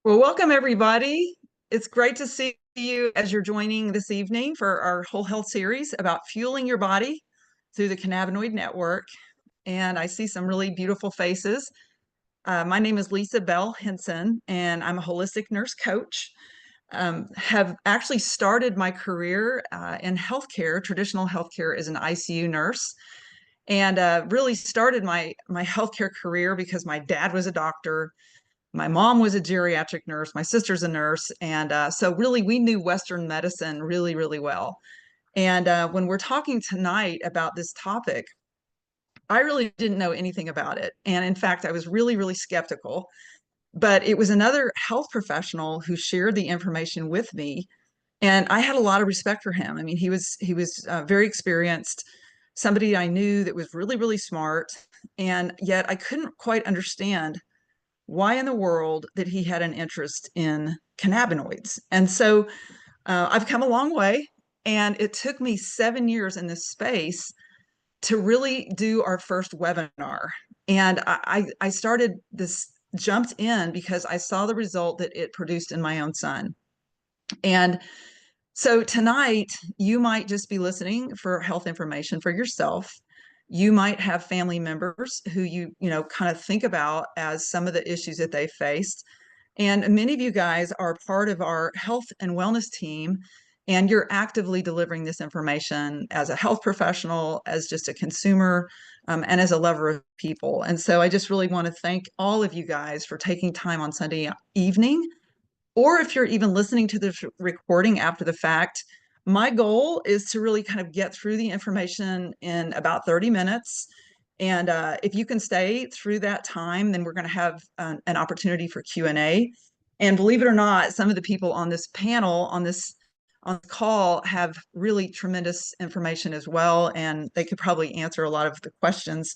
Well, welcome everybody. It's great to see you as you're joining this evening for our whole health series about fueling your body through the cannabinoid network. And I see some really beautiful faces. My name is Lisa Bell Henson, and I'm a holistic nurse coach. Have actually started my career in healthcare, traditional healthcare as an ICU nurse, and really started my healthcare career because my dad was a doctor. My mom was a geriatric nurse. My sister's a nurse. And so really we knew Western medicine really, really well. And when we're talking tonight about this topic, I really didn't know anything about it. And in fact, I was really, really skeptical. But it was another health professional who shared the information with me. And I had a lot of respect for him. I mean, he was very experienced, somebody I knew that was really, really smart. And yet I couldn't quite understand why in the world that he had an interest in cannabinoids. And so I've come a long way, and it took me 7 years in this space to really do our first webinar. And I started this, jumped in because I saw the result that it produced in my own son. And so tonight, you might just be listening for health information for yourself. You might have family members who you kind of think about as some of the issues that they faced. And many of you guys are part of our health and wellness team, and you're actively delivering this information as a health professional, as just a consumer, and as a lover of people. And so I just really want to thank all of you guys for taking time on Sunday evening, or if you're even listening to this recording after the fact. My goal is to really kind of get through the information in about 30 minutes. And if you can stay through that time, then we're going to have an opportunity for Q&A. And believe it or not, some of the people on this panel, on the call, have really tremendous information as well, and they could probably answer a lot of the questions.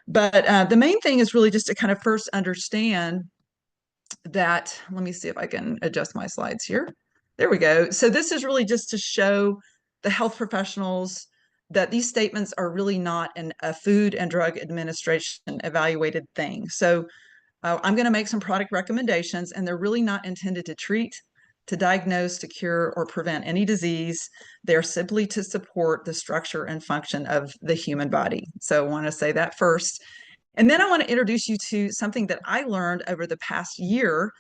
But the main thing is really just to kind of first understand that. Let me see if I can adjust my slides here. There we go. So this is really just to show the health professionals that these statements are really not a Food and Drug Administration evaluated thing. So I'm going to make some product recommendations, and they're really not intended to treat, to diagnose, to cure, or prevent any disease. They're simply to support the structure and function of the human body. So I want to say that first. And then I want to introduce you to something that I learned over the past year,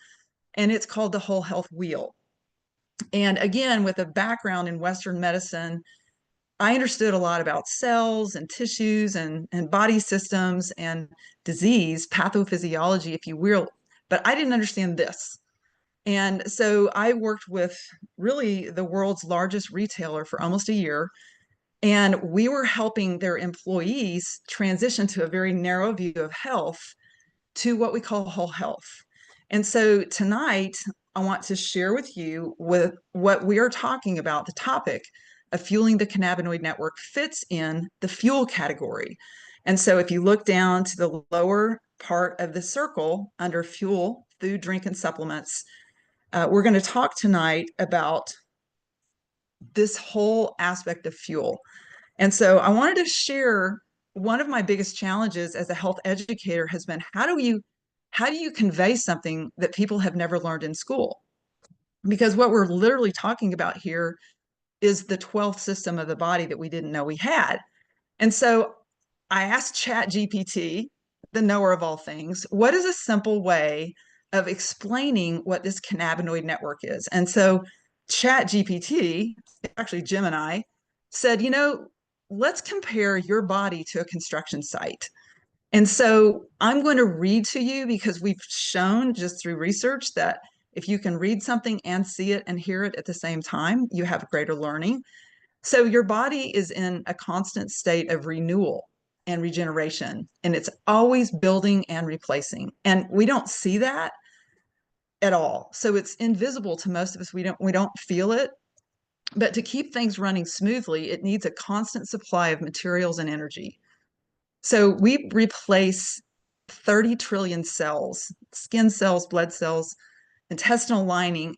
and it's called the whole health wheel. And again, with a background in Western medicine, I understood a lot about cells and tissues and body systems and disease, pathophysiology, if you will, but I didn't understand this. And so I worked with really the world's largest retailer for almost a year, and we were helping their employees transition to a very narrow view of health to what we call whole health. And so tonight, I want to share with you with what we are talking about. The topic of fueling the cannabinoid network fits in the fuel category. And so if you look down to the lower part of the circle under fuel, food, drink, and supplements, we're going to talk tonight about this whole aspect of fuel. And so I wanted to share one of my biggest challenges as a health educator has been how do you convey something that people have never learned in school? Because what we're literally talking about here is the 12th system of the body that we didn't know we had. And so I asked ChatGPT, the knower of all things, what is a simple way of explaining what this cannabinoid network is? And so ChatGPT, actually Gemini, said, let's compare your body to a construction site. And so I'm going to read to you because we've shown just through research that if you can read something and see it and hear it at the same time, you have greater learning. So your body is in a constant state of renewal and regeneration, and it's always building and replacing. And we don't see that at all. So it's invisible to most of us. We don't feel it. But to keep things running smoothly, it needs a constant supply of materials and energy. So we replace 30 trillion cells, skin cells, blood cells, intestinal lining,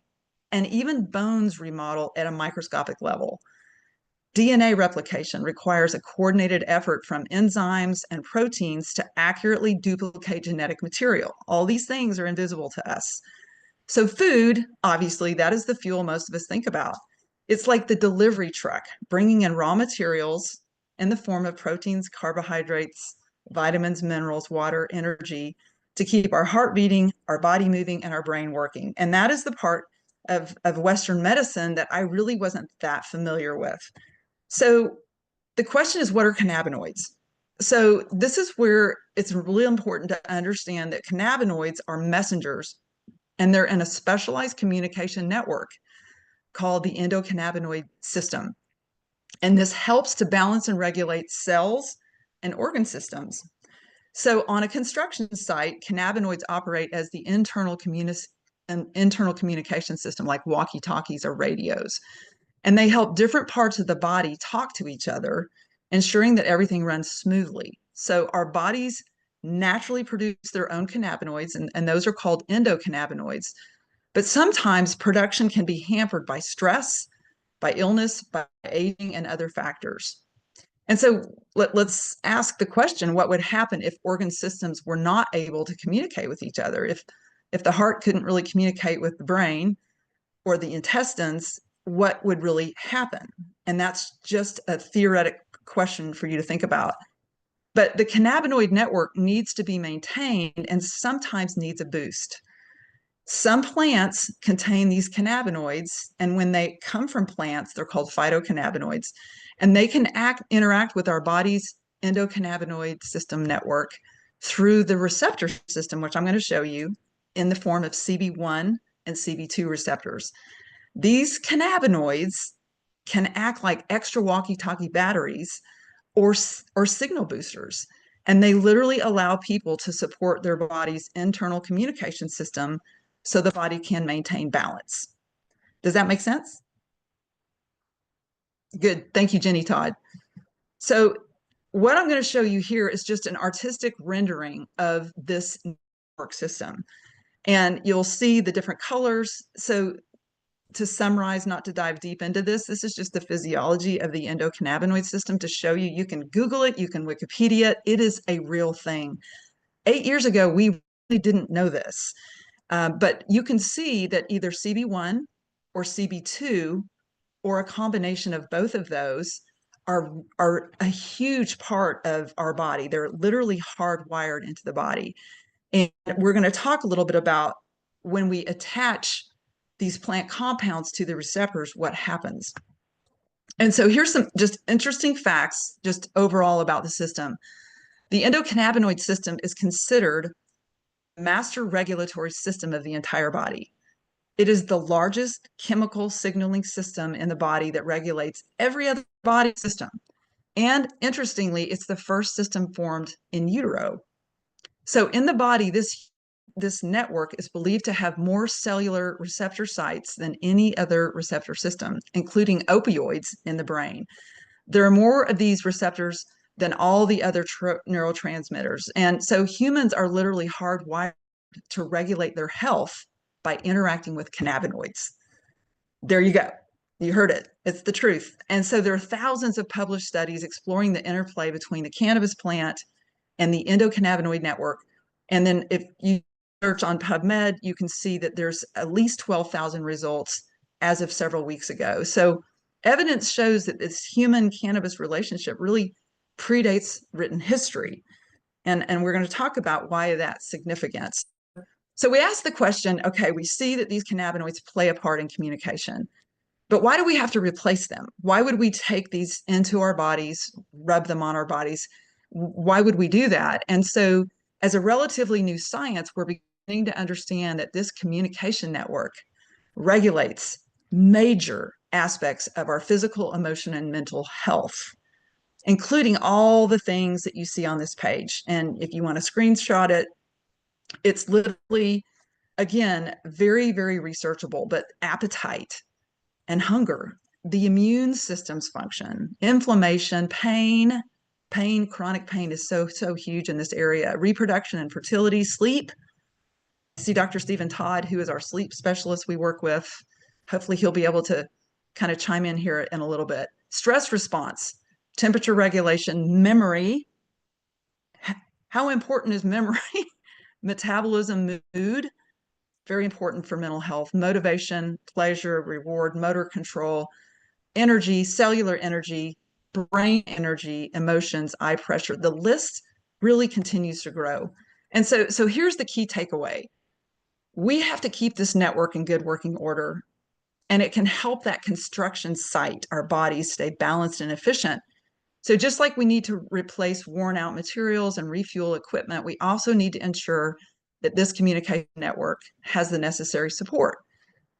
and even bones remodel at a microscopic level. DNA replication requires a coordinated effort from enzymes and proteins to accurately duplicate genetic material. All these things are invisible to us. So food, obviously, that is the fuel most of us think about. It's like the delivery truck, bringing in raw materials in the form of proteins, carbohydrates, vitamins, minerals, water, energy to keep our heart beating, our body moving, and our brain working. And that is the part of Western medicine that I really wasn't that familiar with. So the question is, what are cannabinoids? So this is where it's really important to understand that cannabinoids are messengers, and they're in a specialized communication network called the endocannabinoid system. And this helps to balance and regulate cells and organ systems. So on a construction site, cannabinoids operate as the an internal communication system, like walkie-talkies or radios. And they help different parts of the body talk to each other, ensuring that everything runs smoothly. So our bodies naturally produce their own cannabinoids, and those are called endocannabinoids. But sometimes production can be hampered by stress, by illness, by aging, and other factors. And so let's ask the question, what would happen if organ systems were not able to communicate with each other? If the heart couldn't really communicate with the brain or the intestines, what would really happen? And that's just a theoretic question for you to think about. But the cannabinoid network needs to be maintained and sometimes needs a boost. Some plants contain these cannabinoids, and when they come from plants, they're called phytocannabinoids, and they can interact with our body's endocannabinoid system network through the receptor system, which I'm going to show you, in the form of CB1 and CB2 receptors. These cannabinoids can act like extra walkie-talkie batteries or signal boosters, and they literally allow people to support their body's internal communication system so the body can maintain balance. Does that make sense? Good. Thank you, Jenny Todd. So what I'm going to show you here is just an artistic rendering of this network system. And you'll see the different colors. So to summarize, not to dive deep into this, this is just the physiology of the endocannabinoid system to show you. You can Google it, you can Wikipedia it. It is a real thing. 8 years ago, we really didn't know this. But you can see that either CB1 or CB2 or a combination of both of those are a huge part of our body. They're literally hardwired into the body. And we're going to talk a little bit about when we attach these plant compounds to the receptors, what happens. And so here's some just interesting facts, just overall about the system. The endocannabinoid system is considered the master regulatory system of the entire body. It is the largest chemical signaling system in the body that regulates every other body system. And interestingly, it's the first system formed in utero. So in the body, this network is believed to have more cellular receptor sites than any other receptor system, including opioids in the brain. There are more of these receptors than all the other neurotransmitters. And so humans are literally hardwired to regulate their health by interacting with cannabinoids. There you go. You heard it. It's the truth. And so there are thousands of published studies exploring the interplay between the cannabis plant and the endocannabinoid network. And then if you search on PubMed, you can see that there's at least 12,000 results as of several weeks ago. So evidence shows that this human cannabis relationship really predates written history. And we're going to talk about why that's significant. So we asked the question, okay, we see that these cannabinoids play a part in communication, but why do we have to replace them? Why would we take these into our bodies, rub them on our bodies? Why would we do that? And so as a relatively new science, we're beginning to understand that this communication network regulates major aspects of our physical, emotion, and mental health, including all the things that you see on this page. And if you want to screenshot it, it's literally, again, very, very researchable, but appetite and hunger, the immune system's function, inflammation, pain, chronic pain is so huge in this area, reproduction and fertility, sleep. See Dr. Stephen Todd, who is our sleep specialist we work with. Hopefully he'll be able to kind of chime in here in a little bit. Stress response, temperature regulation, memory. How important is memory? Metabolism, mood, very important for mental health, motivation, pleasure, reward, motor control, energy, cellular energy, brain energy, emotions, eye pressure. The list really continues to grow. And so here's the key takeaway. We have to keep this network in good working order, and it can help that construction site, our bodies, stay balanced and efficient. So just like we need to replace worn out materials and refuel equipment, we also need to ensure that this communication network has the necessary support.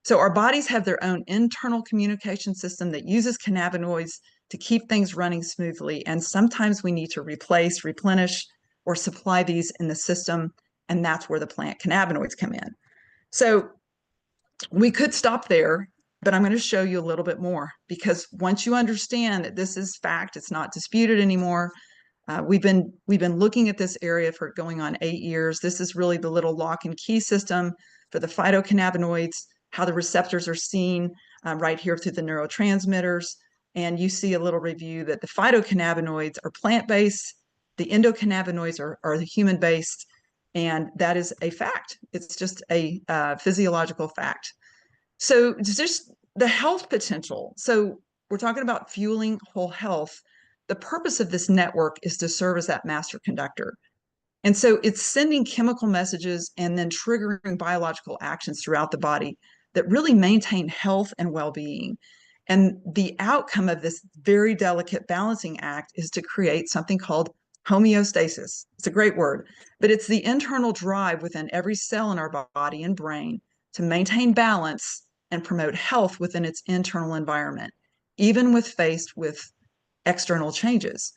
So our bodies have their own internal communication system that uses cannabinoids to keep things running smoothly. And sometimes we need to replace, replenish, or supply these in the system. And that's where the plant cannabinoids come in. So we could stop there, but I'm going to show you a little bit more, because once you understand that this is fact, it's not disputed anymore. We've been looking at this area for going on 8 years. This is really the little lock and key system for the phytocannabinoids, how the receptors are seen right here through the neurotransmitters. And you see a little review that the phytocannabinoids are plant-based, the endocannabinoids are the human-based, and that is a fact. It's just a physiological fact. So just the health potential. So we're talking about fueling whole health. The purpose of this network is to serve as that master conductor. And so it's sending chemical messages and then triggering biological actions throughout the body that really maintain health and well-being. And the outcome of this very delicate balancing act is to create something called homeostasis. It's a great word, but it's the internal drive within every cell in our body and brain to maintain balance and promote health within its internal environment, even with faced with external changes.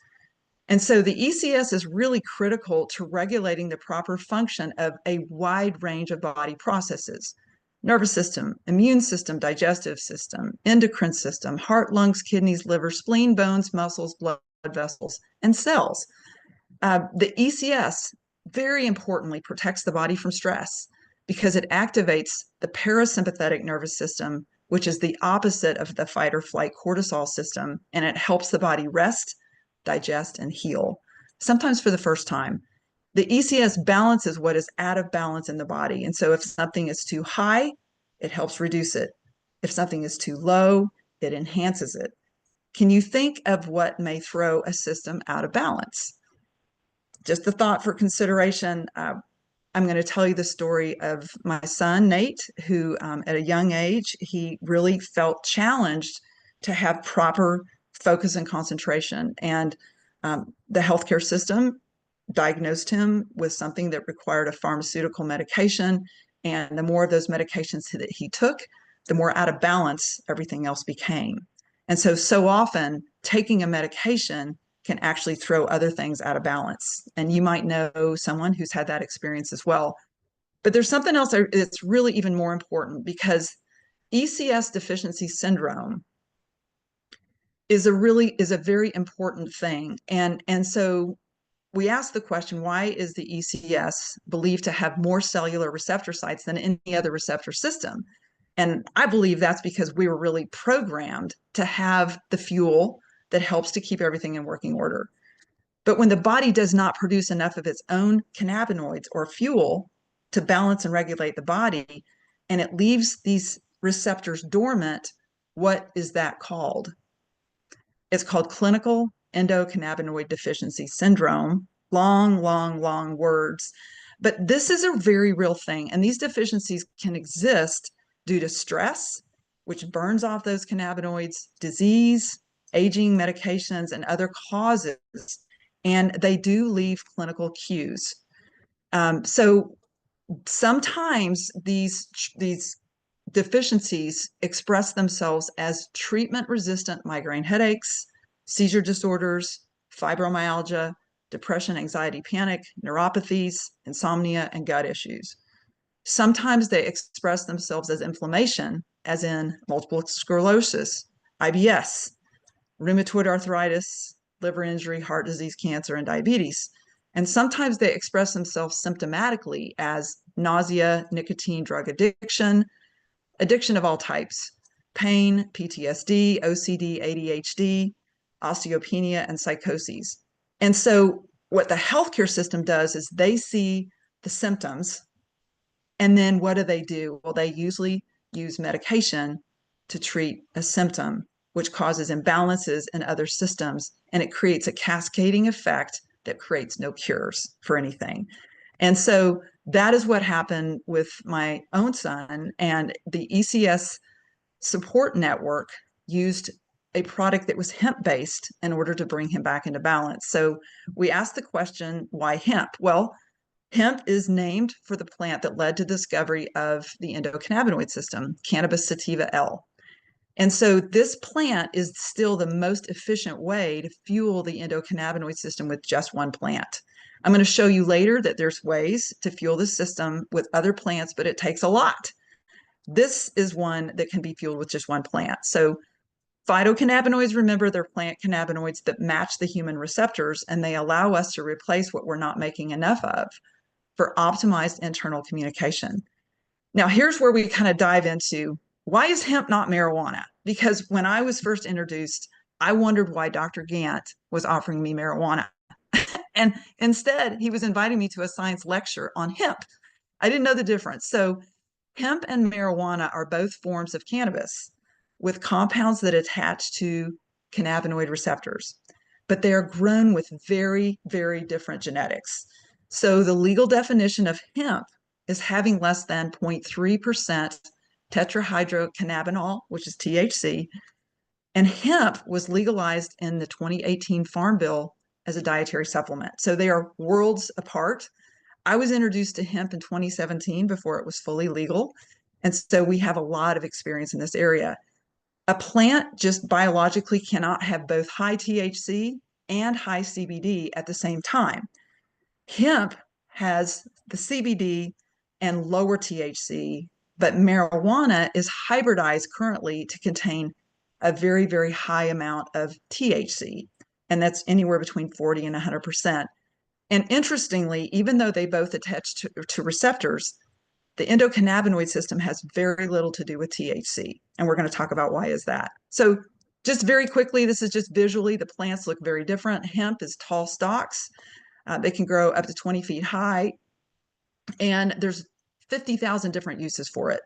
And so the ECS is really critical to regulating the proper function of a wide range of body processes: nervous system, immune system, digestive system, endocrine system, heart, lungs, kidneys, liver, spleen, bones, muscles, blood vessels, and cells. The ECS, very importantly, protects the body from stress because it activates the parasympathetic nervous system, which is the opposite of the fight or flight cortisol system, and it helps the body rest, digest, and heal, sometimes for the first time. The ECS balances what is out of balance in the body. And so if something is too high, it helps reduce it. If something is too low, it enhances it. Can you think of what may throw a system out of balance? Just a thought for consideration. I'm going to tell you the story of my son, Nate, who at a young age, he really felt challenged to have proper focus and concentration. And the healthcare system diagnosed him with something that required a pharmaceutical medication. And the more of those medications that he took, the more out of balance everything else became. And so often taking a medication can actually throw other things out of balance. And you might know someone who's had that experience as well. But there's something else that's really even more important, because ECS deficiency syndrome is a very important thing. And so we ask the question, why is the ECS believed to have more cellular receptor sites than any other receptor system? And I believe that's because we were really programmed to have the fuel that helps to keep everything in working order. But when the body does not produce enough of its own cannabinoids or fuel to balance and regulate the body, and it leaves these receptors dormant, what is that called? It's called clinical endocannabinoid deficiency syndrome. Long words. But this is a very real thing. And these deficiencies can exist due to stress, which burns off those cannabinoids, disease, aging, medications, and other causes. And they do leave clinical cues. So sometimes these deficiencies express themselves as treatment-resistant migraine headaches, seizure disorders, fibromyalgia, depression, anxiety, panic, neuropathies, insomnia, and gut issues. Sometimes they express themselves as inflammation, as in multiple sclerosis, IBS, rheumatoid arthritis, liver injury, heart disease, cancer, and diabetes. And sometimes they express themselves symptomatically as nausea, nicotine, drug addiction of all types, pain, PTSD, OCD, ADHD, osteopenia, and psychoses. And so what the healthcare system does is they see the symptoms And then what do? Well, they usually use medication to treat a symptom, which causes imbalances in other systems, and it creates a cascading effect that creates no cures for anything. And so that is what happened with my own son. And the ECS support network used a product that was hemp based in order to bring him back into balance. So we asked the question, why hemp? Well, hemp is named for the plant that led to the discovery of the endocannabinoid system, Cannabis sativa L. And so this plant is still the most efficient way to fuel the endocannabinoid system with just one plant. I'm going to show you later that there's ways to fuel the system with other plants, but it takes a lot. This is one that can be fueled with just one plant. So phytocannabinoids, remember, they're plant cannabinoids that match the human receptors, and they allow us to replace what we're not making enough of for optimized internal communication. Now, here's where we kind of dive into, why is hemp not marijuana? Because when I was first introduced, I wondered why Dr. Gant was offering me marijuana. And instead, he was inviting me to a science lecture on hemp. I didn't know the difference. So hemp and marijuana are both forms of cannabis with compounds that attach to cannabinoid receptors, but they are grown with very, very different genetics. So the legal definition of hemp is having less than 0.3% tetrahydrocannabinol, which is THC, and hemp was legalized in the 2018 Farm Bill as a dietary supplement. So they are worlds apart. I was introduced to hemp in 2017 before it was fully legal. And so we have a lot of experience in this area. A plant just biologically cannot have both high THC and high CBD at the same time. Hemp has the CBD and lower THC, but marijuana is hybridized currently to contain a very, very high amount of THC, and that's anywhere between 40 and 100%. And interestingly, even though they both attach to receptors, the endocannabinoid system has very little to do with THC. And we're going to talk about why is that. So just very quickly, this is just visually, the plants look very different. Hemp is tall stalks. They can grow up to 20 feet high. And there's 50,000 different uses for it.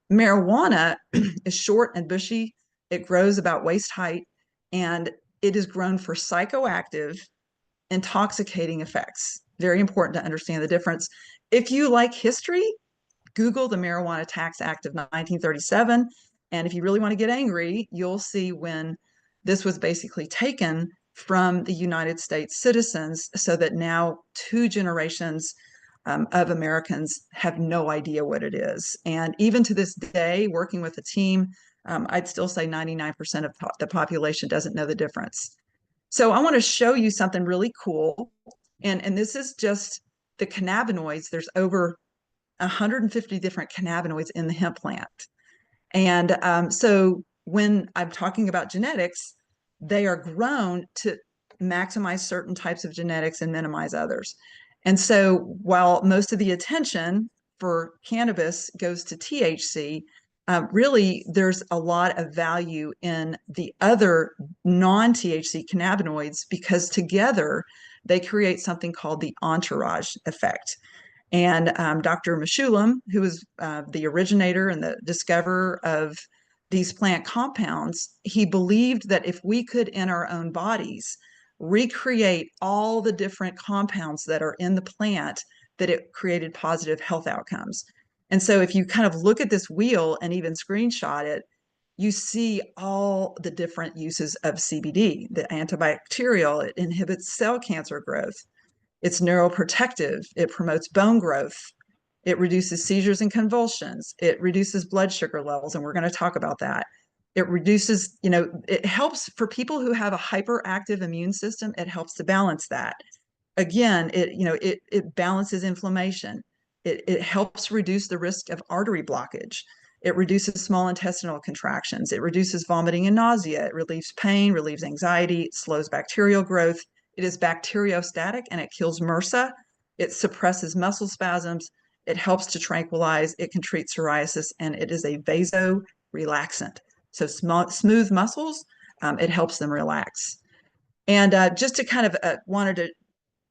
Marijuana is short and bushy. It grows about waist height. And it is grown for psychoactive, intoxicating effects. Very important to understand the difference. If you like history, Google the Marijuana Tax Act of 1937. And if you really want to get angry, you'll see when this was basically taken from the United States citizens so that now 2 generations of Americans have no idea what it is. And even to this day, working with a team, I'd still say 99% of the population doesn't know the difference. So I want to show you something really cool. And this is just the cannabinoids. There's over 150 different cannabinoids in the hemp plant. And so when I'm talking about genetics, they are grown to maximize certain types of genetics and minimize others. And so while most of the attention for cannabis goes to THC, really there's a lot of value in the other non-THC cannabinoids because together they create something called the entourage effect. And Dr. Meshulam, who was the originator and the discoverer of these plant compounds, he believed that if we could, in our own bodies, recreate all the different compounds that are in the plant, that it created positive health outcomes. And so if you kind of look at this wheel and even screenshot it, you see all the different uses of CBD. The antibacterial, it inhibits cell cancer growth. It's neuroprotective. It promotes bone growth. It reduces seizures and convulsions. It reduces blood sugar levels, and we're going to talk about that. It reduces, it helps for people who have a hyperactive immune system. It helps to balance that. Again, it balances inflammation. It helps reduce the risk of artery blockage. It reduces small intestinal contractions. It reduces vomiting and nausea. It relieves pain, relieves anxiety, slows bacterial growth. It is bacteriostatic and it kills MRSA. It suppresses muscle spasms. It helps to tranquilize. It can treat psoriasis, and it is a vasorelaxant. So smooth muscles, it helps them relax. And just to kind of wanted to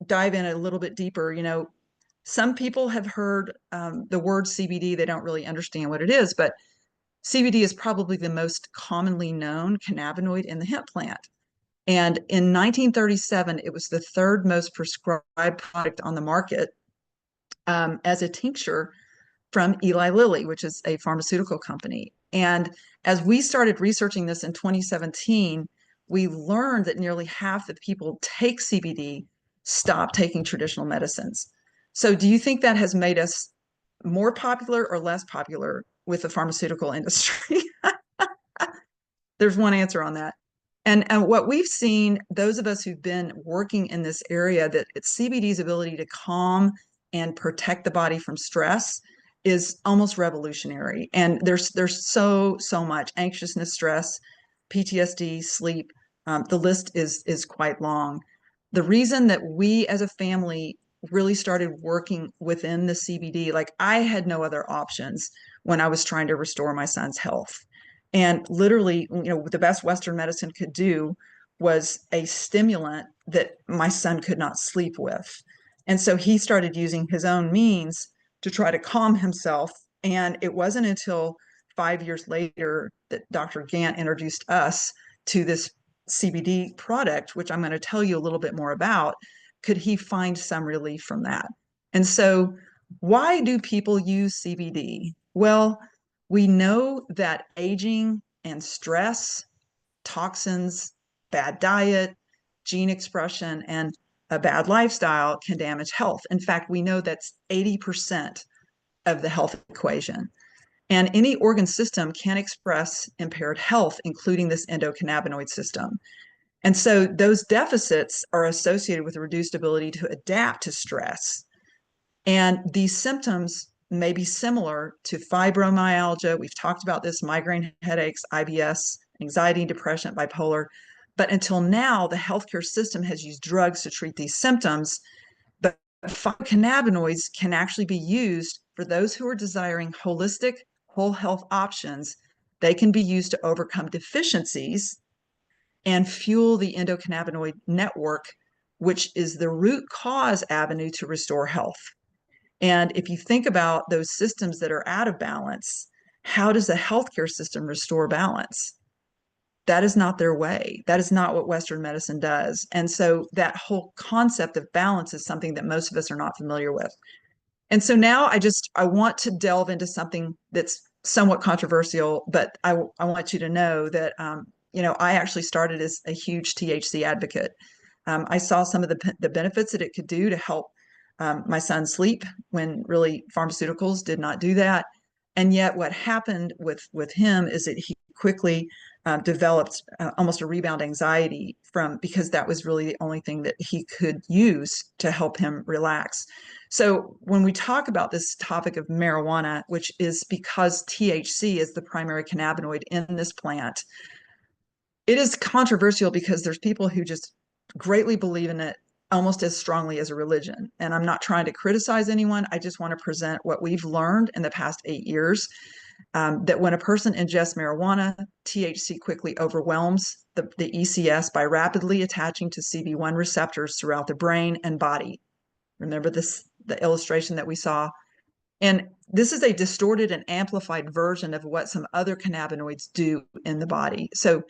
dive in a little bit deeper, some people have heard the word CBD. They don't really understand what it is, but CBD is probably the most commonly known cannabinoid in the hemp plant. And in 1937, it was the third most prescribed product on the market as a tincture from Eli Lilly, which is a pharmaceutical company. And as we started researching this in 2017, we learned that nearly half the people take CBD stop taking traditional medicines. So do you think that has made us more popular or less popular with the pharmaceutical industry? There's one answer on that. And what we've seen, those of us who've been working in this area, that it's CBD's ability to calm and protect the body from stress is almost revolutionary. And there's so much anxiousness, stress, PTSD, sleep. The list is quite long. The reason that we as a family really started working within the CBD, like I had no other options when I was trying to restore my son's health. And literally, the best Western medicine could do was a stimulant that my son could not sleep with. And so he started using his own means to try to calm himself. And it wasn't until 5 years later that Dr. Gant introduced us to this CBD product, which I'm going to tell you a little bit more about, could he find some relief from that? And so, why do people use CBD? Well, we know that aging and stress, toxins, bad diet, gene expression, and a bad lifestyle can damage health. In fact, we know that's 80% of the health equation. And any organ system can express impaired health, including this endocannabinoid system. And so those deficits are associated with a reduced ability to adapt to stress. And these symptoms may be similar to fibromyalgia. We've talked about this: migraine headaches, IBS, anxiety, depression, bipolar. But until now, the healthcare system has used drugs to treat these symptoms. But cannabinoids can actually be used for those who are desiring holistic, whole health options. They can be used to overcome deficiencies and fuel the endocannabinoid network, which is the root cause avenue to restore health. And if you think about those systems that are out of balance, how does the healthcare system restore balance? That is not their way. That is not what Western medicine does. And so that whole concept of balance is something that most of us are not familiar with. And so now I want to delve into something that's somewhat controversial, but I want you to know that, I actually started as a huge THC advocate. I saw some of the benefits that it could do to help my son sleep when really pharmaceuticals did not do that. And yet what happened with him is that he quickly developed almost a rebound anxiety because that was really the only thing that he could use to help him relax. So when we talk about this topic of marijuana, which is because THC is the primary cannabinoid in this plant, it is controversial because there's people who just greatly believe in it almost as strongly as a religion. And I'm not trying to criticize anyone. I just want to present what we've learned in the past 8 years, that when a person ingests marijuana, THC quickly overwhelms the ECS by rapidly attaching to CB1 receptors throughout the brain and body. Remember the illustration that we saw? And this is a distorted and amplified version of what some other cannabinoids do in the body. So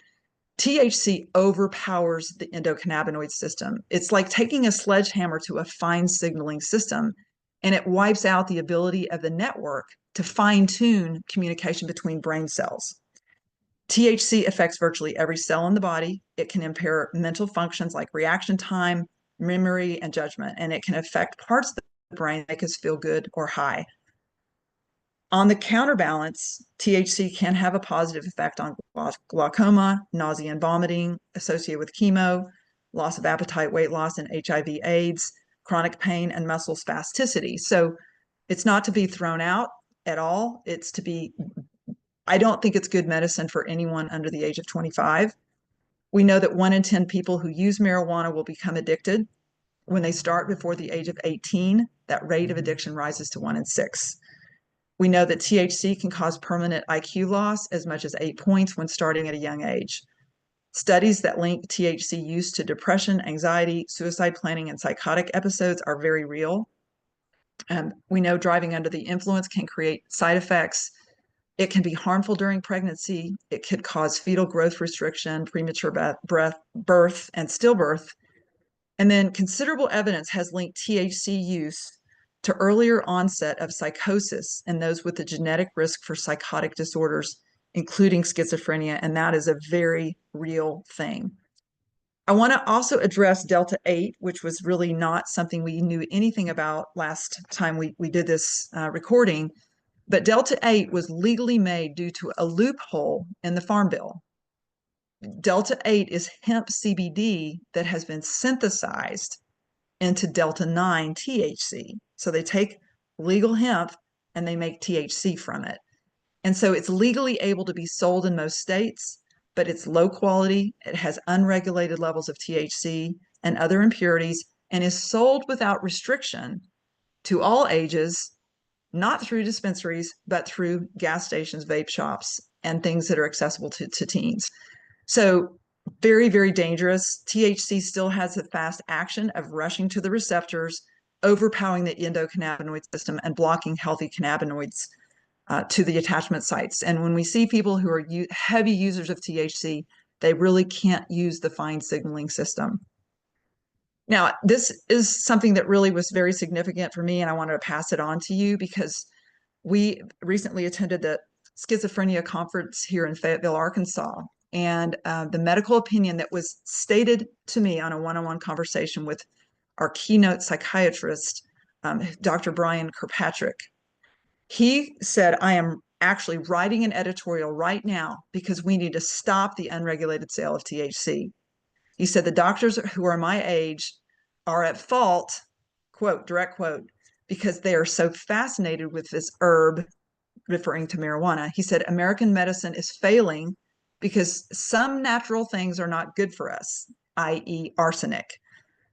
THC overpowers the endocannabinoid system. It's like taking a sledgehammer to a fine signaling system, and it wipes out the ability of the network to fine-tune communication between brain cells. THC affects virtually every cell in the body. It can impair mental functions like reaction time, memory, and judgment, and it can affect parts of the brain that make us feel good or high. On the counterbalance, THC can have a positive effect on glaucoma, nausea and vomiting associated with chemo, loss of appetite, weight loss, and HIV/AIDS, chronic pain, and muscle spasticity. So it's not to be thrown out at all. I don't think it's good medicine for anyone under the age of 25. We know that 1 in 10 people who use marijuana will become addicted. When they start before the age of 18, that rate of addiction rises to 1 in 6. We know that THC can cause permanent IQ loss as much as 8 points when starting at a young age. Studies that link THC use to depression, anxiety, suicide planning, and psychotic episodes are very real. We know driving under the influence can create side effects. It can be harmful during pregnancy. It could cause fetal growth restriction, premature birth, and stillbirth. And then considerable evidence has linked THC use to earlier onset of psychosis in those with a genetic risk for psychotic disorders, including schizophrenia. And that is a very real thing. I want to also address Delta 8, which was really not something we knew anything about last time we did this recording. But Delta 8 was legally made due to a loophole in the Farm Bill. Delta 8 is hemp CBD that has been synthesized into Delta 9 THC. So they take legal hemp and they make THC from it. And so it's legally able to be sold in most states, but it's low quality. It has unregulated levels of THC and other impurities and is sold without restriction to all ages, not through dispensaries, but through gas stations, vape shops, and things that are accessible to teens. So very, very dangerous. THC still has the fast action of rushing to the receptors, overpowering the endocannabinoid system, and blocking healthy cannabinoids to the attachment sites. And when we see people who are heavy users of THC, they really can't use the fine signaling system. Now, this is something that really was very significant for me, and I wanted to pass it on to you because we recently attended the schizophrenia conference here in Fayetteville, Arkansas. And the medical opinion that was stated to me on a one-on-one conversation with our keynote psychiatrist, Dr. Brian Kirkpatrick, he said, I am actually writing an editorial right now because we need to stop the unregulated sale of THC. He said the doctors who are my age are at fault, quote, direct quote, because they are so fascinated with this herb, referring to marijuana. He said American medicine is failing because some natural things are not good for us, i.e. arsenic.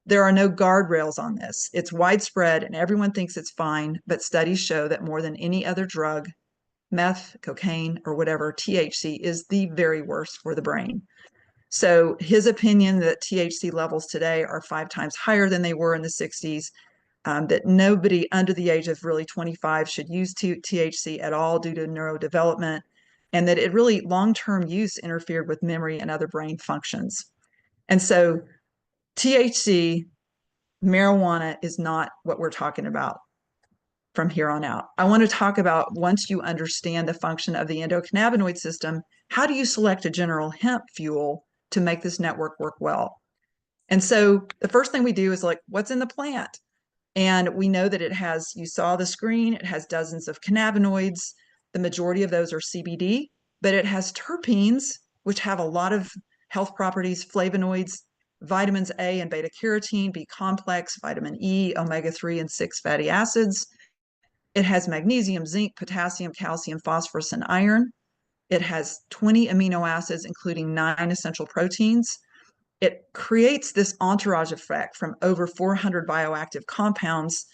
There are no guardrails on this. It's widespread and everyone thinks it's fine, but studies show that more than any other drug, meth, cocaine, or whatever, THC is the very worst for the brain. So his opinion that THC levels today are 5 times higher than they were in the 60s, that nobody under the age of really 25 should use THC at all due to neurodevelopment, and that it really long-term use interfered with memory and other brain functions. And so THC, marijuana is not what we're talking about from here on out. I want to talk about, once you understand the function of the endocannabinoid system, how do you select a general hemp fuel to make this network work well? And so the first thing we do is like, what's in the plant? And we know that it has, you saw the screen, it has dozens of cannabinoids. The majority of those are CBD, but it has terpenes, which have a lot of health properties, flavonoids, vitamins A and beta carotene, B complex, vitamin E, omega-3 and 6 fatty acids. It has magnesium, zinc, potassium, calcium, phosphorus, and iron. It has 20 amino acids, including 9 essential proteins. It creates this entourage effect from over 400 bioactive compounds.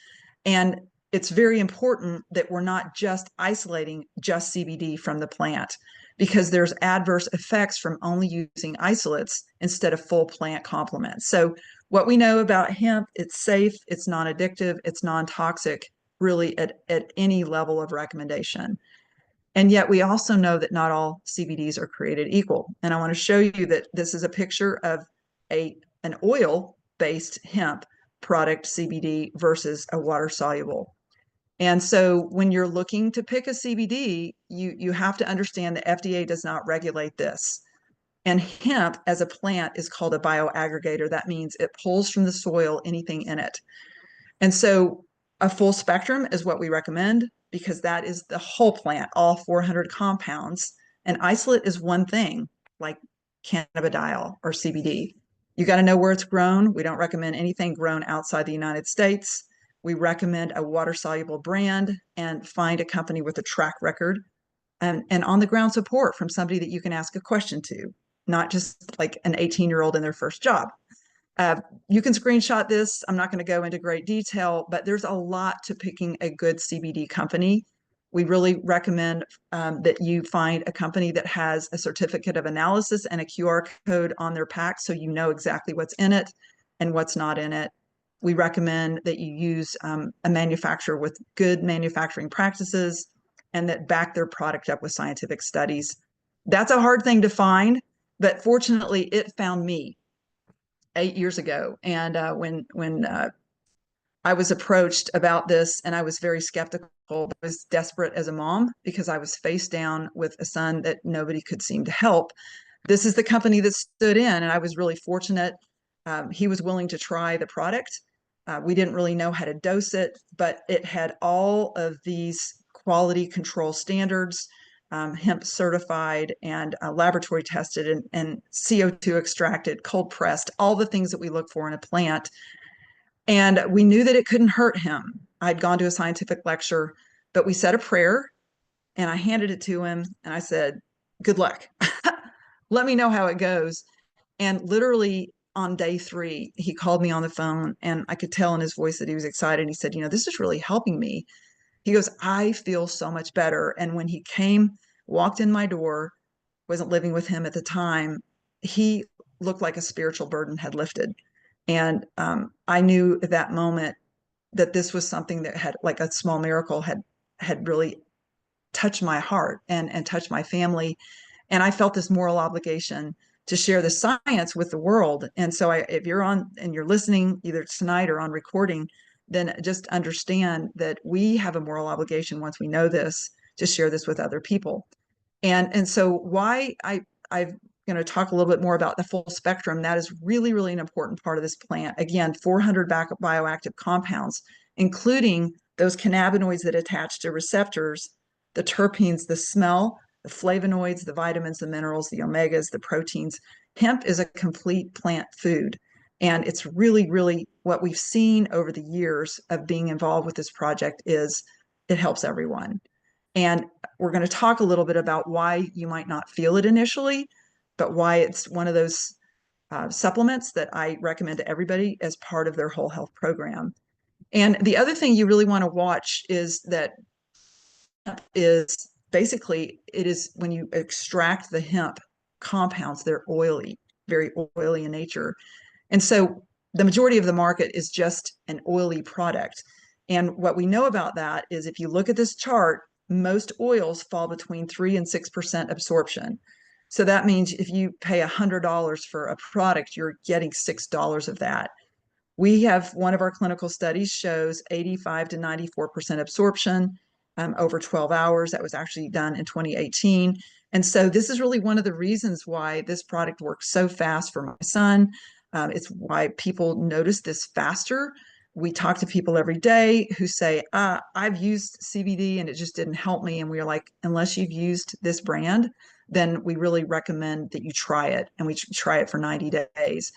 And it's very important that we're not just isolating just CBD from the plant, because there's adverse effects from only using isolates instead of full plant complements. So what we know about hemp, it's safe, it's non-addictive, it's non-toxic, really at any level of recommendation. And yet we also know that not all CBDs are created equal. And I want to show you that this is a picture of an oil-based hemp product, CBD, versus a water-soluble. And so when you're looking to pick a CBD, you have to understand the FDA does not regulate this. And hemp as a plant is called a bioaggregator. That means it pulls from the soil anything in it. And so a full spectrum is what we recommend, because that is the whole plant, all 400 compounds. And isolate is one thing, like cannabidiol or CBD. You got to know where it's grown. We don't recommend anything grown outside the United States. We recommend a water-soluble brand and find a company with a track record and on-the-ground support from somebody that you can ask a question to, not just like an 18-year-old in their first job. You can screenshot this. I'm not going to go into great detail, but there's a lot to picking a good CBD company. We really recommend that you find a company that has a certificate of analysis and a QR code on their pack so you know exactly what's in it and what's not in it. We recommend that you use a manufacturer with good manufacturing practices and that back their product up with scientific studies. That's a hard thing to find, but fortunately, it found me 8 years ago. And when I was approached about this, and I was very skeptical. I was desperate as a mom because I was face down with a son that nobody could seem to help. This is the company that stood in, and I was really fortunate. He was willing to try the product. We didn't really know how to dose it, but it had all of these quality control standards, hemp certified and laboratory tested and CO2 extracted, cold pressed, all the things that we look for in a plant. And we knew that it couldn't hurt him. I'd gone to a scientific lecture, but we said a prayer and I handed it to him and I said, good luck. Let me know how it goes. And literally on day 3, he called me on the phone and I could tell in his voice that he was excited. He said, this is really helping me. He goes, I feel so much better. And when he came, walked in my door, wasn't living with him at the time, he looked like a spiritual burden had lifted. And I knew at that moment that this was something that had, like a small miracle, had really touched my heart and touched my family. And I felt this moral obligation to share the science with the world. And so if you're on and you're listening either tonight or on recording, then just understand that we have a moral obligation once we know this to share this with other people. And so why I'm going to talk a little bit more about the full spectrum. That is really, really an important part of this plant. Again, 400 bioactive compounds, including those cannabinoids that attach to receptors, the terpenes, the smell, the flavonoids, the vitamins, the minerals, the omegas, the proteins. Hemp is a complete plant food. And it's really, really what we've seen over the years of being involved with this project is it helps everyone. And we're going to talk a little bit about why you might not feel it initially, but why it's one of those supplements that I recommend to everybody as part of their whole health program. And the other thing you really want to watch is that is basically, it is when you extract the hemp compounds, they're oily, very oily in nature. And so the majority of the market is just an oily product. And what we know about that is if you look at this chart, most oils fall between 3 and 6% absorption. So that means if you pay $100 for a product, you're getting $6 of that. We have one of our clinical studies shows 85 to 94% absorption over 12 hours. That was actually done in 2018. And so this is really one of the reasons why this product works so fast for my son. It's why people notice this faster. We talk to people every day who say, I've used CBD and it just didn't help me. And we are like, unless you've used this brand, then we really recommend that you try it. And we try it for 90 days.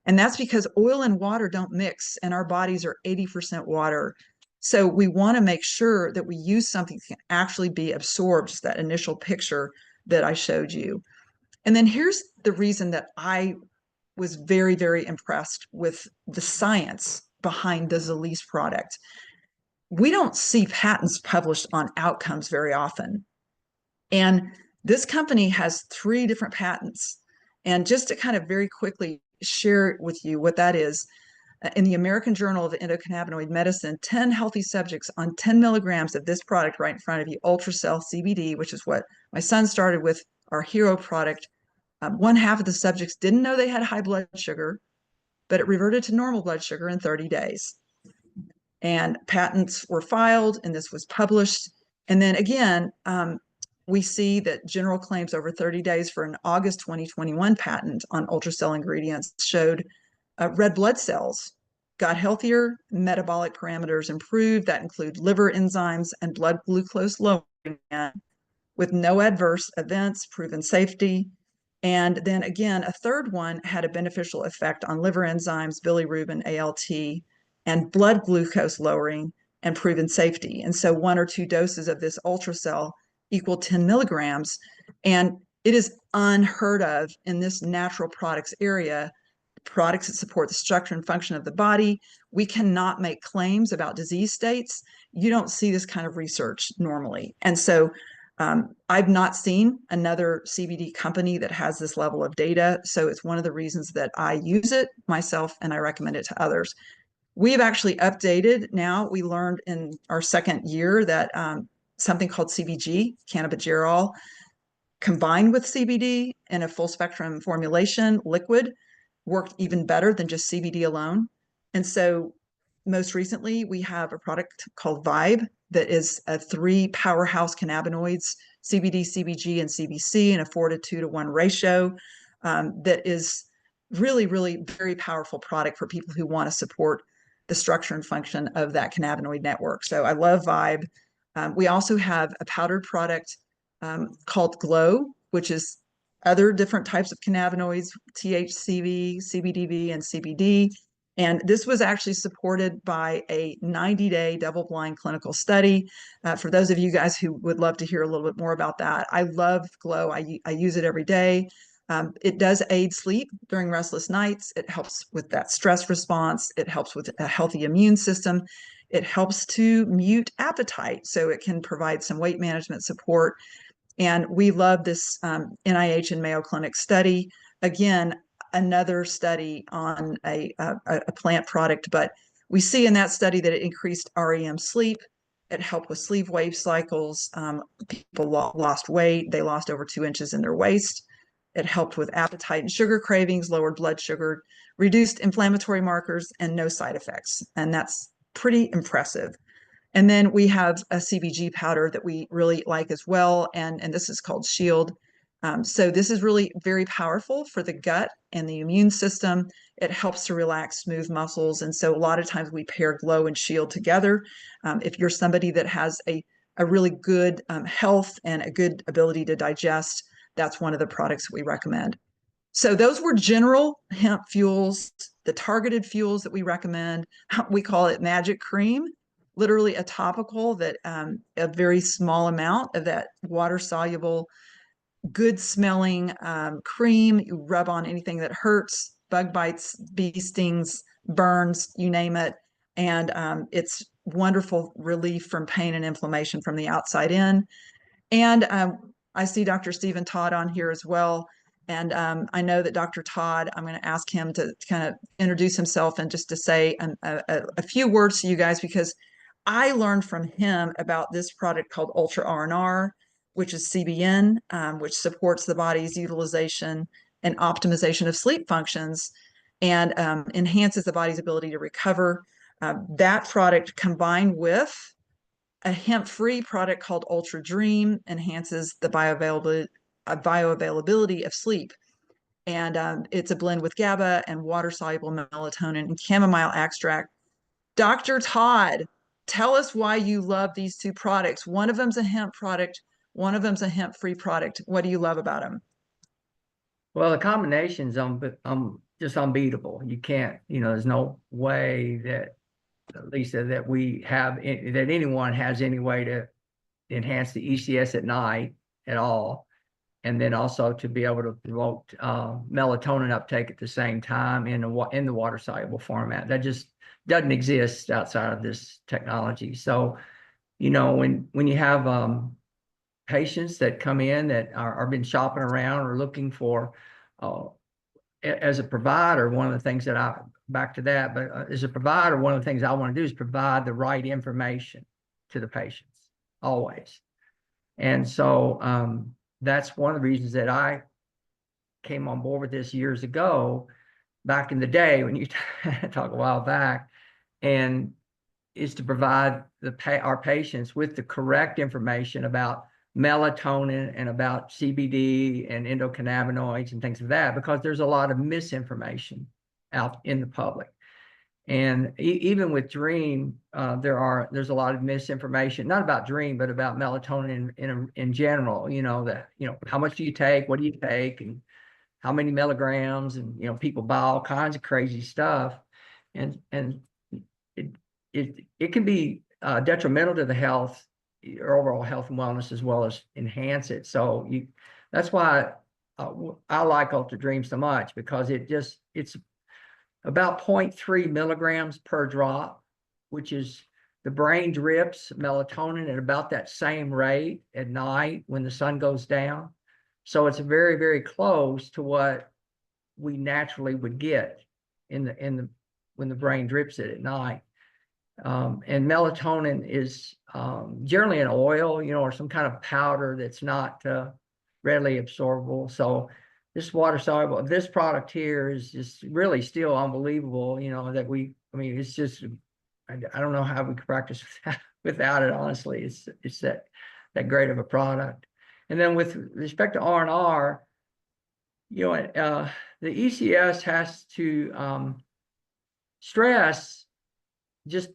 And that's because oil and water don't mix and our bodies are 80% water. So we want to make sure that we use something that can actually be absorbed, just that initial picture that I showed you. And then here's the reason that I was very, very impressed with the science behind the Zilis product. We don't see patents published on outcomes very often. And this company has 3 different patents. And just to kind of very quickly share with you what that is, in the American Journal of Endocannabinoid Medicine, 10 healthy subjects on 10 milligrams of this product right in front of you, Ultracell CBD, which is what my son started with, our hero product. 1/2 of the subjects didn't know they had high blood sugar, but it reverted to normal blood sugar in 30 days. And patents were filed, and this was published. And then again, we see that general claims over 30 days for an August 2021 patent on Ultracell ingredients showed red blood cells got healthier, metabolic parameters improved. That include liver enzymes and blood glucose lowering with no adverse events, proven safety. And then again, a third one had a beneficial effect on liver enzymes, bilirubin, ALT, and blood glucose lowering and proven safety. And so 1 or 2 doses of this Ultracell equal 10 milligrams. And it is unheard of in this natural products area, products that support the structure and function of the body. We cannot make claims about disease states. You don't see this kind of research normally. And so I've not seen another CBD company that has this level of data. So it's one of the reasons that I use it myself and I recommend it to others. We've actually updated now. We learned in our second year that something called CBG, cannabigerol, combined with CBD in a full spectrum formulation liquid worked even better than just CBD alone. And so most recently, we have a product called Vibe that is a 3 powerhouse cannabinoids, CBD, CBG, and CBC in a 4:2 ratio that is really, really very powerful product for people who want to support the structure and function of that cannabinoid network. So I love Vibe. We also have a powdered product called Glow, which is other different types of cannabinoids, THCV, CBDV, and CBD. And this was actually supported by a 90-day double-blind clinical study. For those of you guys who would love to hear a little bit more about that, I love Glow. I use it every day. It does aid sleep during restless nights. It helps with that stress response. It helps with a healthy immune system. It helps to mute appetite, so it can provide some weight management support. And we love this NIH and Mayo Clinic study. Again, another study on a plant product, but we see in that study that it increased REM sleep. It helped with sleep wave cycles. People lost weight. They lost over 2 inches in their waist. It helped with appetite and sugar cravings, lowered blood sugar, reduced inflammatory markers, and no side effects. And that's pretty impressive. And then we have a CBG powder that we really like as well, and this is called Shield. So this is really very powerful for the gut and the immune system. It helps to relax smooth muscles, and so a lot of times we pair Glow and Shield together. If you're somebody that has a really good health and a good ability to digest, that's one of the products we recommend. So those were general hemp fuels. The targeted fuels that we recommend, we call it Magic Cream, literally a topical that a very small amount of that water soluble, good smelling cream. You rub on anything that hurts, bug bites, bee stings, burns, you name it. And it's wonderful relief from pain and inflammation from the outside in. And I see Dr. Stephen Todd on here as well. And I know that Dr. Todd, I'm going to ask him to kind of introduce himself and just to say a few words to you guys, because I learned from him about this product called Ultra R&R, which is CBN, which supports the body's utilization and optimization of sleep functions and enhances the body's ability to recover. That product combined with a hemp-free product called Ultra Dream enhances the bioavailability of sleep. And it's a blend with GABA and water-soluble melatonin and chamomile extract. Dr. Todd, tell us why you love these two products. One of them's a hemp product, one of them's a hemp-free product. What do you love about them? Well, the combination's just unbeatable. You can't, there's no way that, Lisa, that that anyone has any way to enhance the ECS at night at all. And then also to be able to promote melatonin uptake at the same time in the water soluble format. That just doesn't exist outside of this technology. So, when you have patients that come in that are been shopping around or looking for, as a provider, one of the things that as a provider, one of the things I want to do is provide the right information to the patients always. And so that's one of the reasons that I came on board with this years ago, back in the day when you talk a while back, and is to provide our patients with the correct information about melatonin and about CBD and endocannabinoids and things like that, because there's a lot of misinformation out in the public. And even with Dream, there's a lot of misinformation, not about Dream, but about melatonin in general. How much do you take? What do you take? And how many milligrams? And people buy all kinds of crazy stuff, and it can be detrimental to the health, your overall health and wellness, as well as enhance it. So that's why I like Ultra Dream so much, because it's about 0.3 milligrams per drop, which is the brain drips melatonin at about that same rate at night when the sun goes down. So it's very, very close to what we naturally would get in when the brain drips it at night. And melatonin is generally an oil, or some kind of powder that's not readily absorbable. So this water soluble, this product here is just really still unbelievable, it's just, I don't know how we could practice without it, honestly. It's that great of a product. And then with respect to R&R, the ECS has to stress just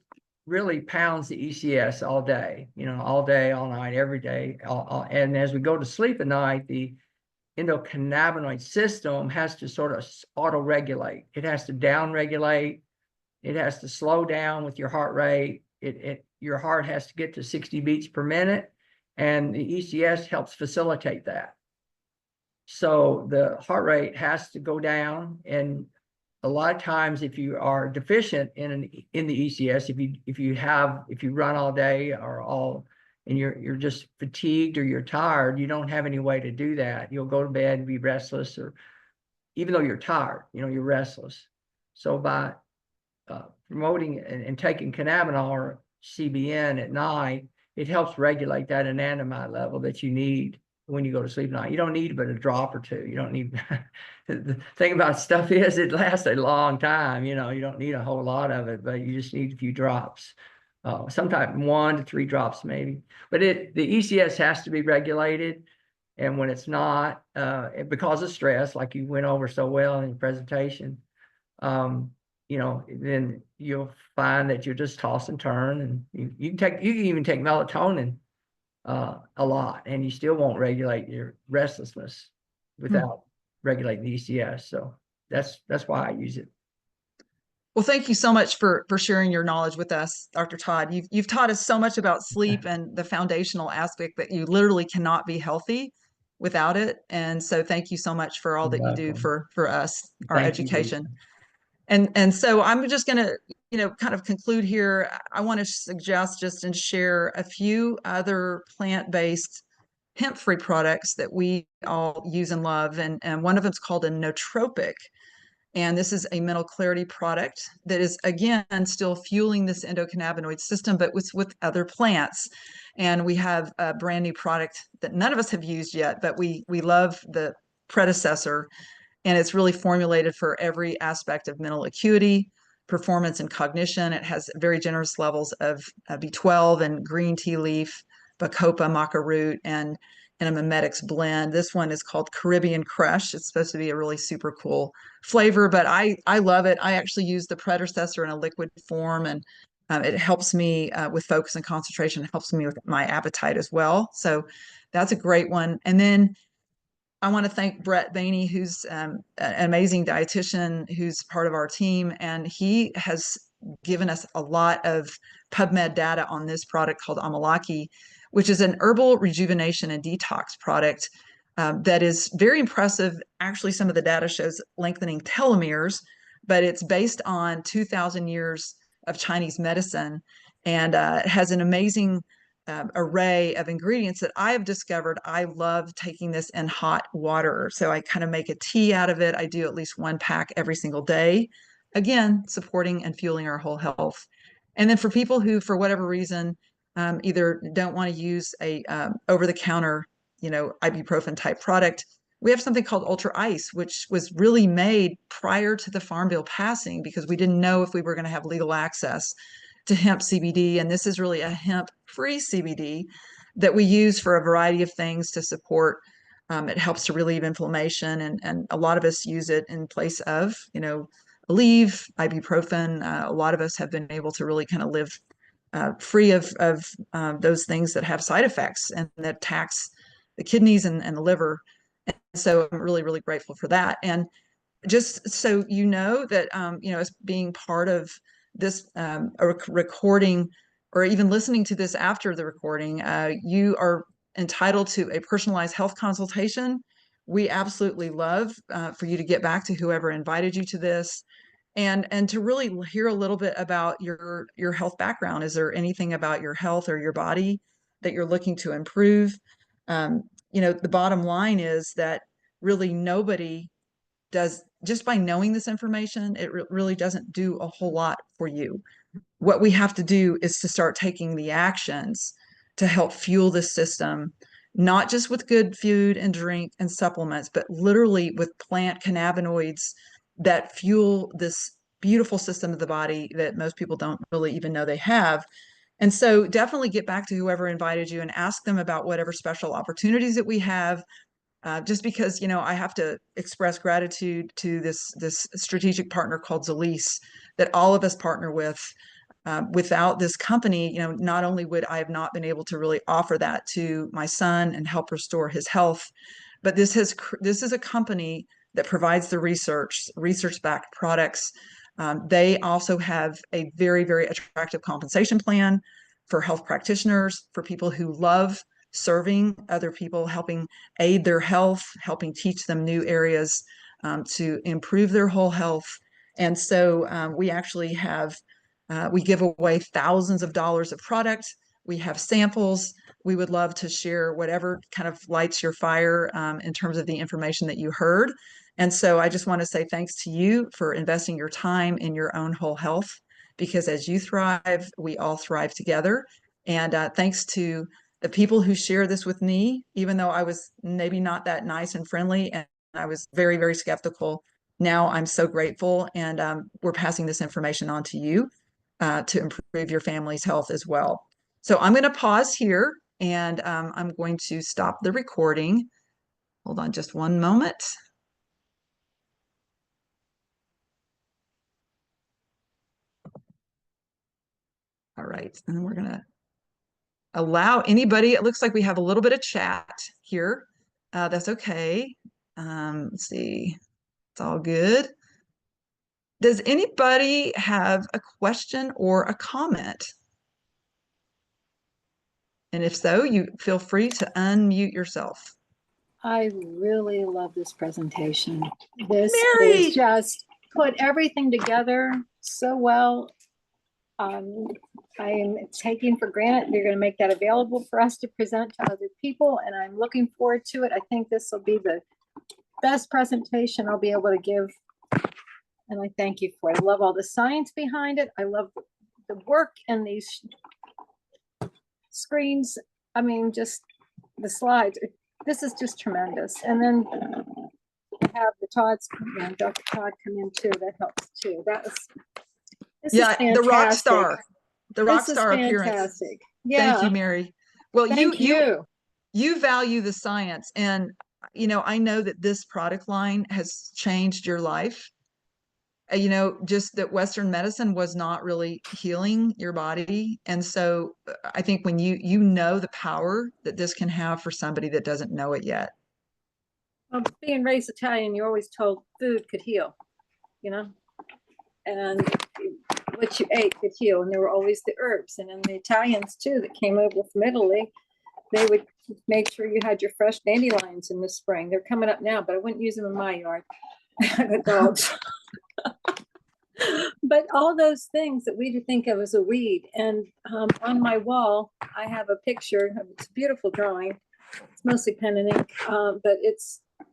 really pounds the ECS all day, all day, all night, every day. And as we go to sleep at night, the endocannabinoid system has to sort of auto-regulate. It has to down-regulate. It has to slow down with your heart rate. Your heart has to get to 60 beats per minute, and the ECS helps facilitate that. So the heart rate has to go down, and a lot of times, if you are deficient in the ECS, if you run all day and you're just fatigued or you're tired, you don't have any way to do that. You'll go to bed and be restless, or even though you're tired, you're restless. So by promoting and taking cannabinol or CBN at night, it helps regulate that anandamide level that you need when you go to sleep at night. You don't need but a drop or two. You don't need the thing about stuff is it lasts a long time. You don't need a whole lot of it, but you just need a few drops. Sometimes 1 to 3 drops maybe. But the ECS has to be regulated, and when it's not, because of stress, like you went over so well in your presentation, then you'll find that you'll just toss and turn, and you can even take melatonin a lot, and you still won't regulate your restlessness without regulating the ECS. So that's why I use it. Well, thank you so much for sharing your knowledge with us, Dr. Todd. You've taught us so much about sleep and the foundational aspect that you literally cannot be healthy without it. And so thank you so much for all that you do for us, our education. And so I'm just going to, kind of conclude here. I want to suggest just and share a few other plant-based hemp-free products that we all use and love. And one of them is called a nootropic. And this is a mental clarity product that is, again, still fueling this endocannabinoid system, but with other plants. And we have a brand new product that none of us have used yet, but we love the predecessor. And it's really formulated for every aspect of mental acuity, performance, and cognition. It has very generous levels of B12 and green tea leaf, bacopa, maca root, and a mimetics blend. This one is called Caribbean Crush. It's supposed to be a really super cool flavor, but I love it. I actually use the predecessor in a liquid form, and it helps me with focus and concentration. It helps me with my appetite as well. So that's a great one. And then I want to thank Brett Bainey, who's an amazing dietitian who's part of our team, and he has given us a lot of PubMed data on this product called Amalaki, which is an herbal rejuvenation and detox product that is very impressive. Actually, some of the data shows lengthening telomeres, but it's based on 2,000 years of Chinese medicine, and it has an amazing array of ingredients that I have discovered. I love taking this in hot water. So I kind of make a tea out of it. I do at least 1 pack every single day. Again, supporting and fueling our whole health. And then for people who, for whatever reason, either don't want to use a over-the-counter, ibuprofen type product, we have something called Ultra Ice, which was really made prior to the Farm Bill passing because we didn't know if we were going to have legal access to hemp CBD. And this is really a hemp-free CBD that we use for a variety of things to support. It helps to relieve inflammation, and a lot of us use it in place of, Aleve, ibuprofen. A lot of us have been able to really kind of live free of those things that have side effects and that tax the kidneys and the liver. And so I'm really, really grateful for that. And just so you know that, as being part of this recording, or even listening to this after the recording, you are entitled to a personalized health consultation. We absolutely love for you to get back to whoever invited you to this, and to really hear a little bit about your health background. Is there anything about your health or your body that you're looking to improve? The bottom line is that really nobody does just by knowing this information, it really doesn't do a whole lot for you. What we have to do is to start taking the actions to help fuel the system, not just with good food and drink and supplements, but literally with plant cannabinoids that fuel this beautiful system of the body that most people don't really even know they have. And so definitely get back to whoever invited you and ask them about whatever special opportunities that we have. Just because, I have to express gratitude to this strategic partner called Zilis that all of us partner with. Without this company, not only would I have not been able to really offer that to my son and help restore his health, but this is a company that provides the research-backed products. They also have a very, very attractive compensation plan for health practitioners, for people who love serving other people, helping aid their health, helping teach them new areas to improve their whole health. And so we actually have we give away thousands of dollars of product. We have samples. We would love to share whatever kind of lights your fire in terms of the information that you heard. And so I just want to say thanks to you for investing your time in your own whole health, because as you thrive, we all thrive together. And thanks to the people who share this with me, even though I was maybe not that nice and friendly, and I was very, very skeptical. Now I'm so grateful, and we're passing this information on to you to improve your family's health as well. So I'm going to pause here, and I'm going to stop the recording. Hold on just one moment. All right, and we're going to allow anybody. It looks like we have a little bit of chat here. That's okay. Let's see. It's all good. Does anybody have a question or a comment? And if so, you feel free to unmute yourself. I really love this presentation. This Mary! is just put everything together so well. I am taking for granted they're going to make that available for us to present to other people, and I'm looking forward to it. I think this will be the best presentation I'll be able to give, and I thank you for it. I love all the science behind it. I love the work in these screens. I mean, just the slides. This is just tremendous. And then have the Todd's, Dr. Todd come in too. That helps too. This is fantastic. The rock star appearance. Fantastic. Yeah. Thank you, Mary. Well, Thank you. You value the science, and I know that this product line has changed your life. Just that Western medicine was not really healing your body. And so I think when you know the power that this can have for somebody that doesn't know it yet. Well, being raised Italian, you're always told food could heal, and what you ate could heal. And there were always the herbs. And then the Italians too, that came over from Italy, they would make sure you had your fresh dandelions in the spring. They're coming up now, but I wouldn't use them in my yard. The dogs. But all those things that we think of as a weed. And on my wall, I have a picture. It's a beautiful drawing. It's mostly pen and ink, but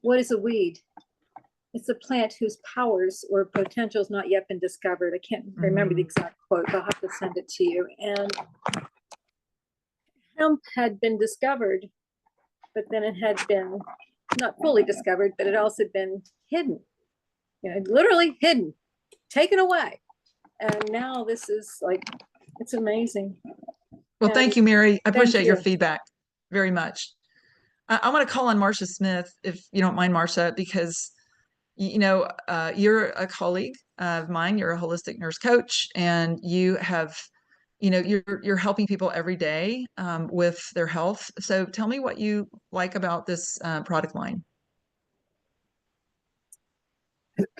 what is a weed? It's a plant whose powers or potential has not yet been discovered. I can't remember the exact quote, but I'll have to send it to you. And hemp had been discovered, but then it had been not fully discovered, but it also been hidden, literally hidden, taken away. And now this is it's amazing. Well, thank you, Mary. I appreciate your feedback very much. I want to call on Marcia Smith, if you don't mind, Marcia, because you're a colleague of mine. You're a holistic nurse coach, and you have, you're helping people every day with their health. So tell me what you like about this product line.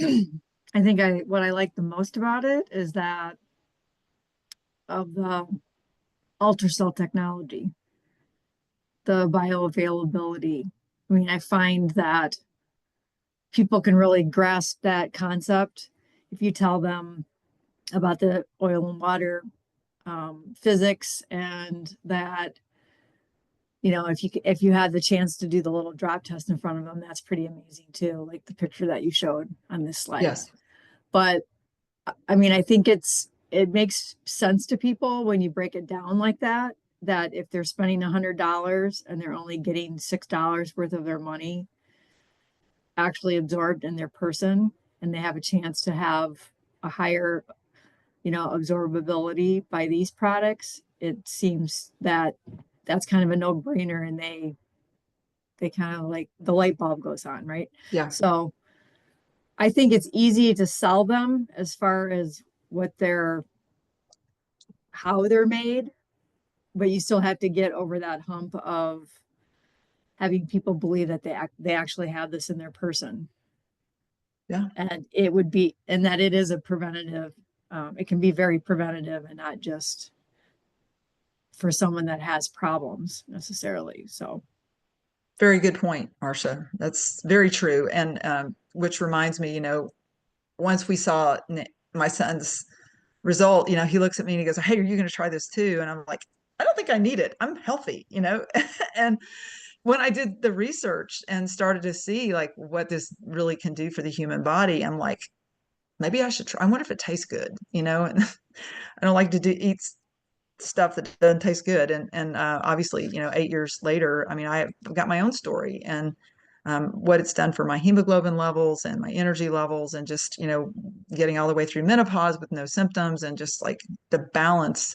I think what I like the most about it is that of the ultracell technology, the bioavailability. I mean, I find that people can really grasp that concept if you tell them about the oil and water physics, and that if you had the chance to do the little drop test in front of them, that's pretty amazing too, like the picture that you showed on this slide. Yes. But I mean, I think it makes sense to people when you break it down like that, that if they're spending $100 and they're only getting $6 worth of their money actually absorbed in their person, and they have a chance to have a higher, absorbability by these products, it seems that that's kind of a no-brainer, and they kind of like the light bulb goes on, right? Yeah. So I think it's easy to sell them as far as how they're made, but you still have to get over that hump of having people believe that they actually have this in their person. Yeah. And that it is a preventative, it can be very preventative and not just for someone that has problems necessarily. So Very good point, Marcia. That's very true. And which reminds me, once we saw my son's result, he looks at me and he goes, "Hey, are you going to try this too?" And I'm like, "I don't think I need it. I'm healthy." And when I did the research and started to see like what this really can do for the human body, I'm like, maybe I should try. I wonder if it tastes good, And I don't like to eat stuff that doesn't taste good. And obviously, 8 years later, I mean, I've got my own story and what it's done for my hemoglobin levels and my energy levels, and just, getting all the way through menopause with no symptoms, and just like the balance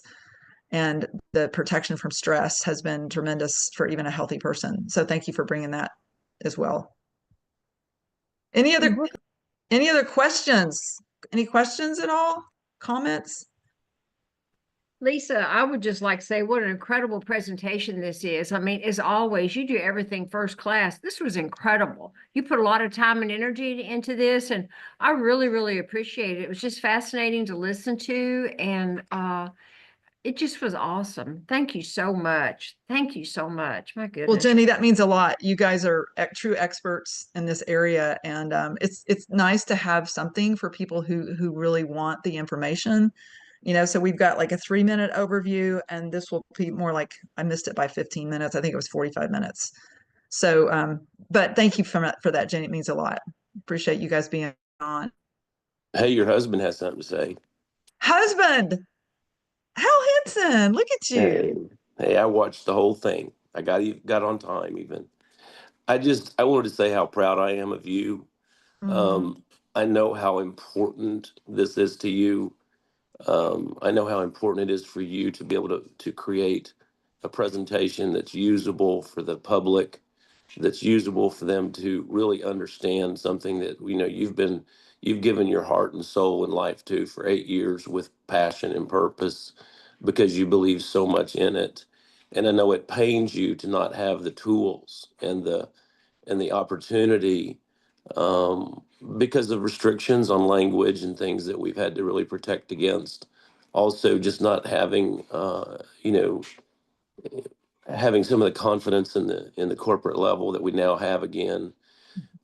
and the protection from stress has been tremendous for even a healthy person. So thank you for bringing that as well. Any other questions? Any questions at all? Comments? Lisa, I would just like to say what an incredible presentation this is. I mean, as always, you do everything first class. This was incredible. You put a lot of time and energy into this, and I really, really appreciate it. It was just fascinating to listen to, and it just was awesome. Thank you so much. Thank you so much. My goodness. Well, Jenny, that means a lot. You guys are true experts in this area, and it's nice to have something for people who really want the information. So we've got like a 3-minute overview, and this will be more like, I missed it by 15 minutes. I think it was 45 minutes. So, but thank you for that, Jenny. It means a lot. Appreciate you guys being on. Hey, your husband has something to say. Husband, Hal Henson, look at you. Hey, I watched the whole thing. I got on time even. I wanted to say how proud I am of you. Mhm. I know how important this is to you. I know how important it is for you to be able to create a presentation that's usable for the public, that's usable for them to really understand something that you've given your heart and soul and life to for 8 years with passion and purpose because you believe so much in it. And I know it pains you to not have the tools and the opportunity, because of restrictions on language and things that we've had to really protect against. Also, just not having, having some of the confidence in the corporate level that we now have again.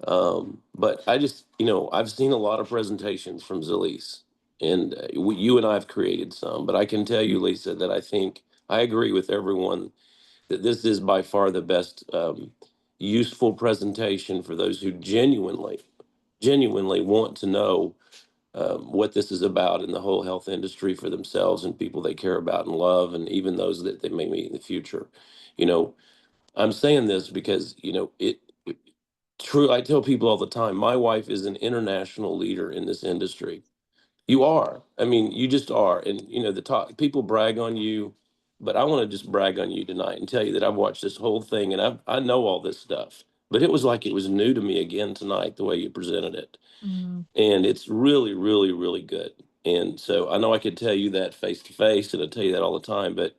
But I've seen a lot of presentations from Zilis, and you and I have created some. But I can tell you, Lisa, that I think I agree with everyone that this is by far the best useful presentation for those who genuinely want to know what this is about in the whole health industry for themselves and people they care about and love, and even those that they may meet in the future. You know, I'm saying this because, true. I tell people all the time, my wife is an international leader in this industry. You are. I mean, you just are. And, the talk, people brag on you, but I want to just brag on you tonight and tell you that I've watched this whole thing and I know all this stuff, but it was like it was new to me again tonight, the way you presented it. Mm. And it's really, really, really good. And so I know I could tell you that face to face, and I tell you that all the time, but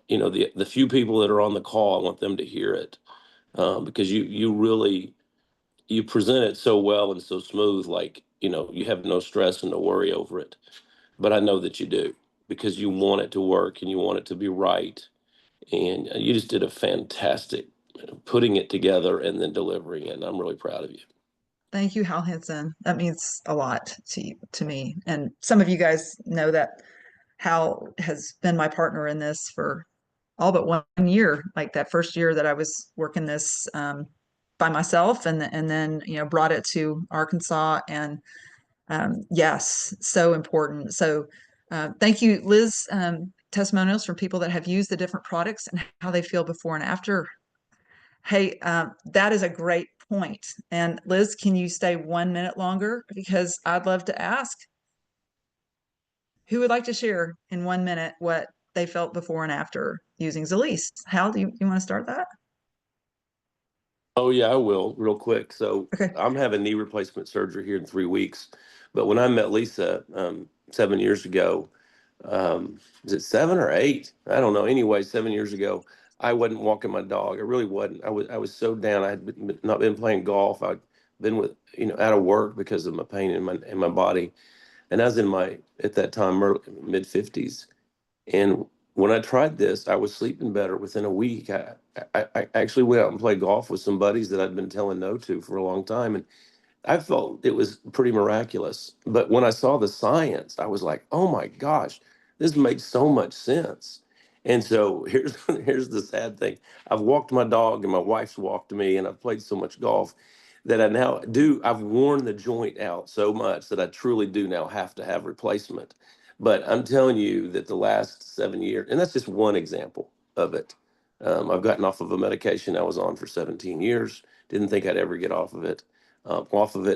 the few people that are on the call, I want them to hear it, because you really, you present it so well and so smooth, like, you have no stress and no worry over it. But I know that you do, because you want it to work and you want it to be right. And you just did a fantastic putting it together and then delivering it. And I'm really proud of you. Thank you, Hal Henson. That means a lot to me. And some of you guys know that Hal has been my partner in this for all but 1 year, like that first year that I was working this by myself, and then brought it to Arkansas, and yes, so important. So thank you, Liz. Testimonials from people that have used the different products and how they feel before and after. Hey, that is a great point. And Liz, can you stay 1 minute longer? Because I'd love to ask who would like to share in 1 minute what they felt before and after using Zilis. Hal, you want to start that? Oh yeah, I will real quick. So Okay. I'm having knee replacement surgery here in 3 weeks. But when I met Lisa 7 years ago, is it 7 or 8? I don't know. Anyway, 7 years ago, I wasn't walking my dog. I really wasn't. I was so down. I had not been playing golf. I'd been out of work because of my pain in my body, and I was in my at that time mid 50s. And when I tried this, I was sleeping better within a week. I actually went out and played golf with some buddies that I'd been telling no to for a long time. And I felt it was pretty miraculous. But when I saw the science, I was like, oh my gosh, this makes so much sense. And so here's the sad thing. I've walked my dog and my wife's walked me, and I've played so much golf that I've worn the joint out so much that I truly do now have to have replacement. But I'm telling you that the last 7 years, and that's just one example of it. I've gotten off of a medication I was on for 17 years. Didn't think I'd ever get off of it,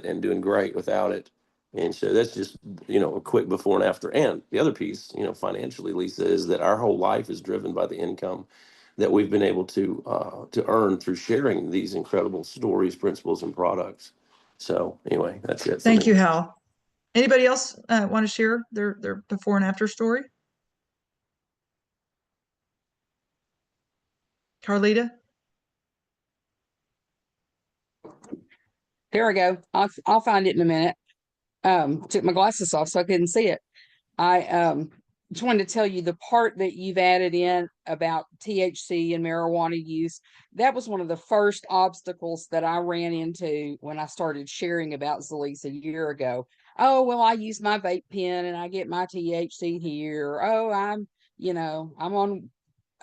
and doing great without it. And so that's just, a quick before and after. And the other piece, financially, Lisa, is that our whole life is driven by the income that we've been able to earn through sharing these incredible stories, principles, and products. So anyway, that's it. Thank you, Hal. Anybody else want to share their before and after story? Carlita? There we go. I'll find it in a minute. Took my glasses off so I couldn't see it. I just wanted to tell you the part that you've added in about THC and marijuana use. That was one of the first obstacles that I ran into when I started sharing about Zilis a year ago. Oh, well, I use my vape pen and I get my THC here. Oh, I'm on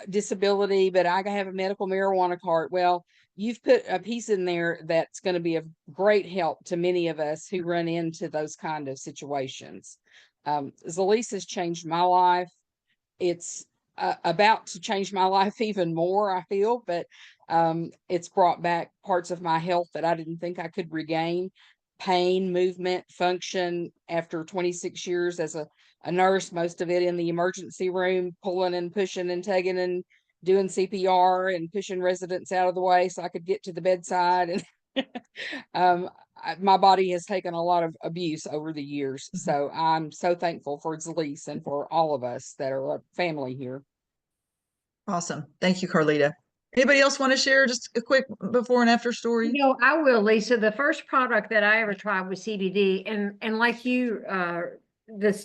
disability, but I have a medical marijuana card. Well, you've put a piece in there that's going to be of great help to many of us who run into those kind of situations. Zilis has changed my life. It's about to change my life even more, I feel, but it's brought back parts of my health that I didn't think I could regain. Pain, movement, function after 26 years as a nurse, most of it in the emergency room, pulling and pushing and tugging and doing CPR and pushing residents out of the way so I could get to the bedside. And my body has taken a lot of abuse over the years. So I'm so thankful for Zilis and for all of us that are a family here. Awesome. Thank you, Carlita. Anybody else want to share just a quick before and after story? I will, Lisa. The first product that I ever tried was CBD, and like you,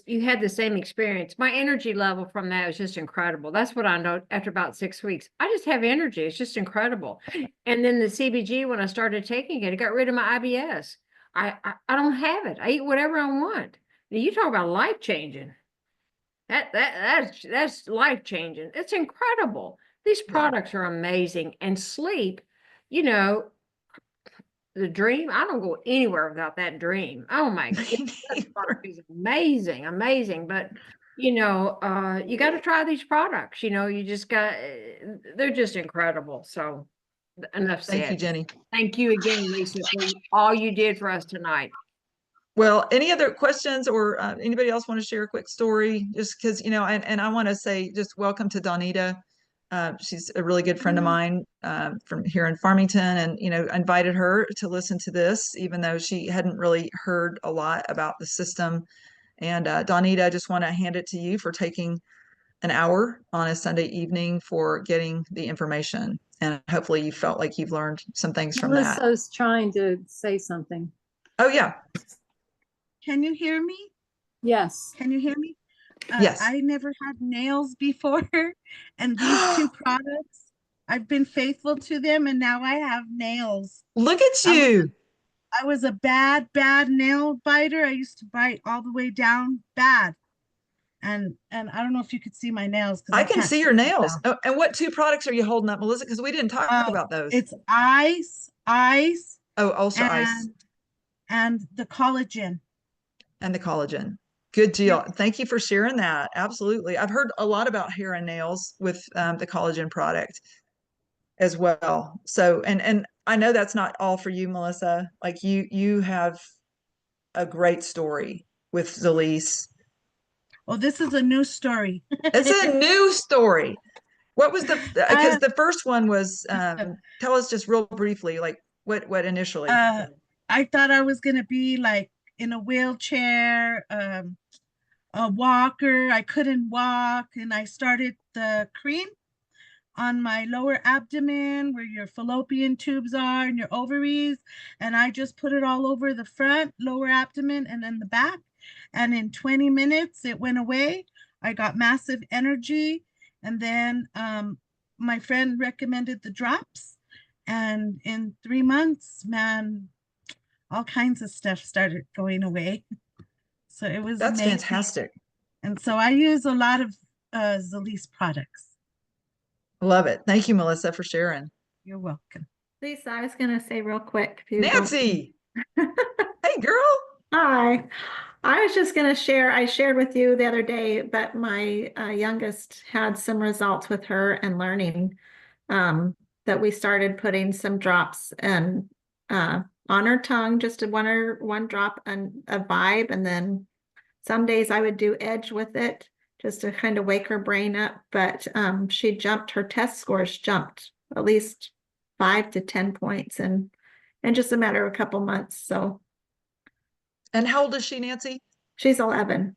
you had the same experience. My energy level from that was just incredible. That's what I know after about 6 weeks. I just have energy. It's just incredible. And then the CBG, when I started taking it, it got rid of my IBS. I don't have it. I eat whatever I want. Now, you talk about life changing. That's life changing. It's incredible. These products are amazing. And sleep, the dream, I don't go anywhere without that dream. Oh my goodness, that product is amazing, amazing. But you got to try these products. You just they're just incredible. So enough said. Thank you, Jenny. Thank you again, Lisa, for all you did for us tonight. Well, any other questions, or anybody else want to share a quick story? Just because, and I want to say just welcome to Donita. She's a really good friend of mine from here in Farmington, and, invited her to listen to this, even though she hadn't really heard a lot about the system. And Donita, I just want to hand it to you for taking an hour on a Sunday evening for getting the information. And hopefully you felt like you've learned some things from that. Melissa's trying to say something. Oh, yeah. Can you hear me? Yes. Can you hear me? Yes. I never had nails before, and these two products, I've been faithful to them, and now I have nails. Look at you. I was a bad nail biter. I used to bite all the way down bad. and I don't know if you could see my nails because I I can can't see your them nails. now. Oh, and what two products are you holding up, Melissa? Because we didn't talk about those. It's ice, Oh, Ultra Ice and the collagen. and the collagen. Good deal. Yep. Thank you for sharing that. Absolutely. I've heard a lot about hair and nails with the collagen product as well. So, and I know that's not all for you, Melissa. Like you have a great story with Zilis. Well, this is a new story. It's a new story. What was because Uh, the first one was, tell us just real briefly, like what initially? I thought I was gonna be like in a wheelchair, a walker. I couldn't walk, and I started the cream on my lower abdomen where your fallopian tubes are and your ovaries. And I just put it all over the front, lower abdomen, and then the back. And in 20 minutes, it went away. I got massive energy. And then my friend recommended the drops. And in 3 months, man, all kinds of stuff started going away. So it was That's amazing. fantastic. And so I use a lot of Zilis products. Love it. Thank you, Melissa, for sharing. You're welcome. Lisa, I was going to say real quick. If you don't- Nancy, hey girl. Hi. I was just going to share, I shared with you the other day, but my youngest had some results with her and learning that we started putting some drops and on her tongue, just one drop and a vibe. And then some days I would do edge with it just to kind of wake her brain up. But she jumped, her test scores jumped at least 5 to 10 points in just a matter of a couple months. So And how old is she, Nancy? she's 11.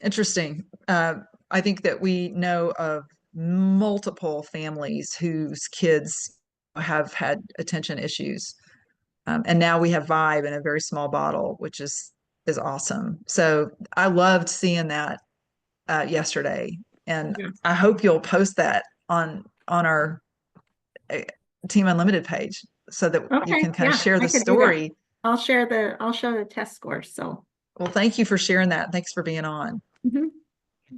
Interesting. I think that we know of multiple families whose kids have had attention issues. And now we have Vibe in a very small bottle, which is awesome. So I loved seeing that yesterday. And Yeah. I hope you'll post that on our Team Unlimited page so that you Okay, can kind of yeah, share I the could do that. story. I'll show the test scores. So Well, thank you for sharing that. Thanks for being on. mhm.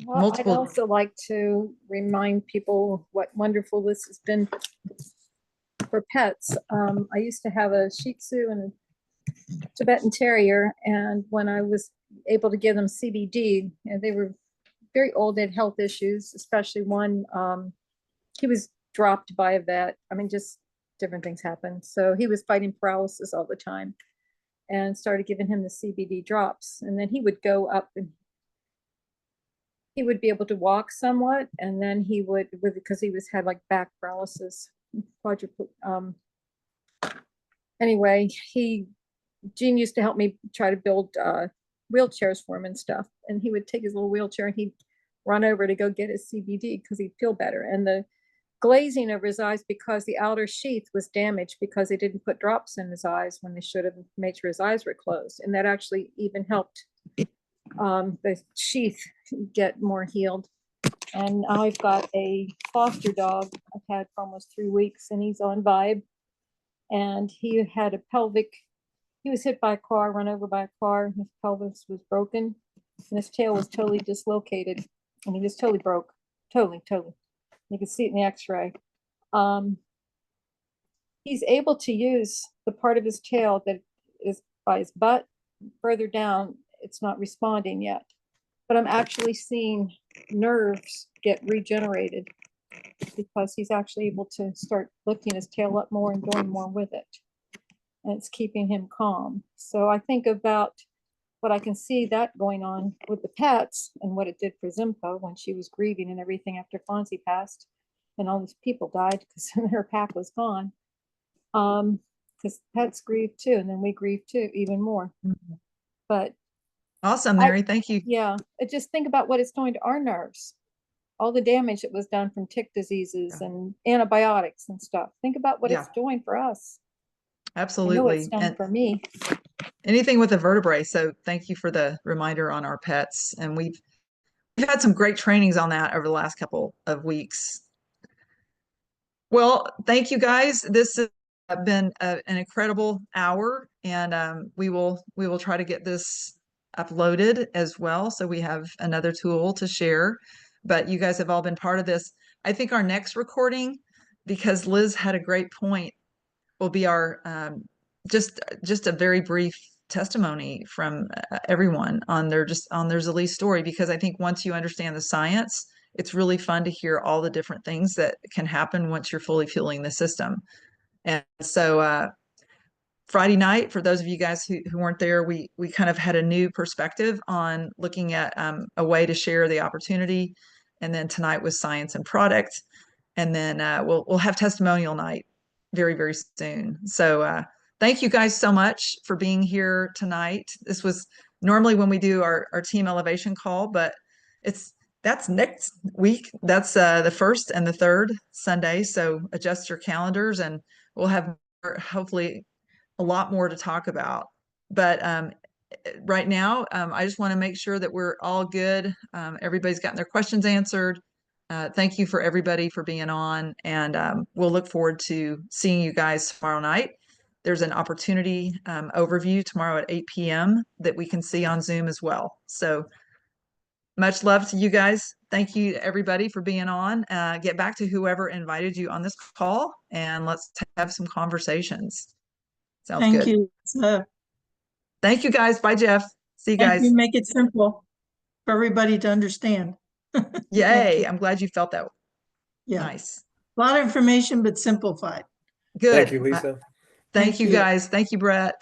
Well, Multiple- I'd also like to remind people what wonderful this has been for pets. I used to have a Shih Tzu and a Tibetan Terrier, and when I was able to give them CBD, and they were very old, they had health issues, especially one, he was dropped by a vet. I mean, just different things happened. So he was fighting paralysis all the time and started giving him the CBD drops. And then he would go up and he would be able to walk somewhat. And then he would, because he had like back paralysis, anyway, Gene used to help me try to build wheelchairs for him and stuff. And he would take his little wheelchair and he'd run over to go get his CBD because he'd feel better. And the glazing over his eyes, because the outer sheath was damaged because they didn't put drops in his eyes when they should have made sure his eyes were closed. And that actually even helped the sheath get more healed. And I've got a foster dog I've had for almost 3 weeks, and he's on Vibe. And he had he was hit by a car, run over by a car. His pelvis was broken, and his tail was totally dislocated. I mean, just totally broke, totally. You can see it in the X-ray. He's able to use the part of his tail that is by his butt. Further down, it's not responding yet, but I'm actually seeing nerves get regenerated because he's actually able to start lifting his tail up more and doing more with it. And it's keeping him calm. So I think about what I can see that going on with the pets and what it did for Zimpo when she was grieving and everything after Fonzie passed and all these people died because her pack was gone. Because pets grieve too, and then we grieve too, even more. But Awesome, Mary. Thank you. yeah, just think about what it's doing to our nerves. All the damage that was done from tick diseases and antibiotics and stuff. Think about what it's doing for us. I know Absolutely. it's done And for me. anything with a vertebrae. So thank you for the reminder on our pets. And we've had some great trainings on that over the last couple of weeks. Well, thank you guys. This has been an incredible hour, and we will try to get this uploaded as well. So we have another tool to share, but you guys have all been part of this. I think our next recording, because Liz had a great point, will be our just a very brief testimony from everyone on their Zilis story, because I think once you understand the science, it's really fun to hear all the different things that can happen once you're fully fueling the system. And so Friday night, for those of you guys who weren't there, we kind of had a new perspective on looking at a way to share the opportunity. And then tonight was science and product. And then we'll have testimonial night very, very soon. So thank you guys so much for being here tonight. This was normally when we do our team elevation call, but that's next week. That's the 1st and the 3rd Sunday. So adjust your calendars, and we'll have hopefully a lot more to talk about. But right now, I just want to make sure that we're all good. Everybody's gotten their questions answered. Thank you for everybody for being on, and we'll look forward to seeing you guys tomorrow night. There's an opportunity overview tomorrow at 8 p.m. that we can see on Zoom as well. So much love to you guys. Thank you everybody for being on. Get back to whoever invited you on this call, and let's have some conversations. Sounds Thank good. you. Thank you guys. Bye, Jeff. See you Thank guys. you. Make it simple for everybody to understand. Yay. I'm glad you felt that. Yeah. Nice. A lot of information, but simplified. Good. Thank you, Lisa. Thank you guys. Thank you, Brett.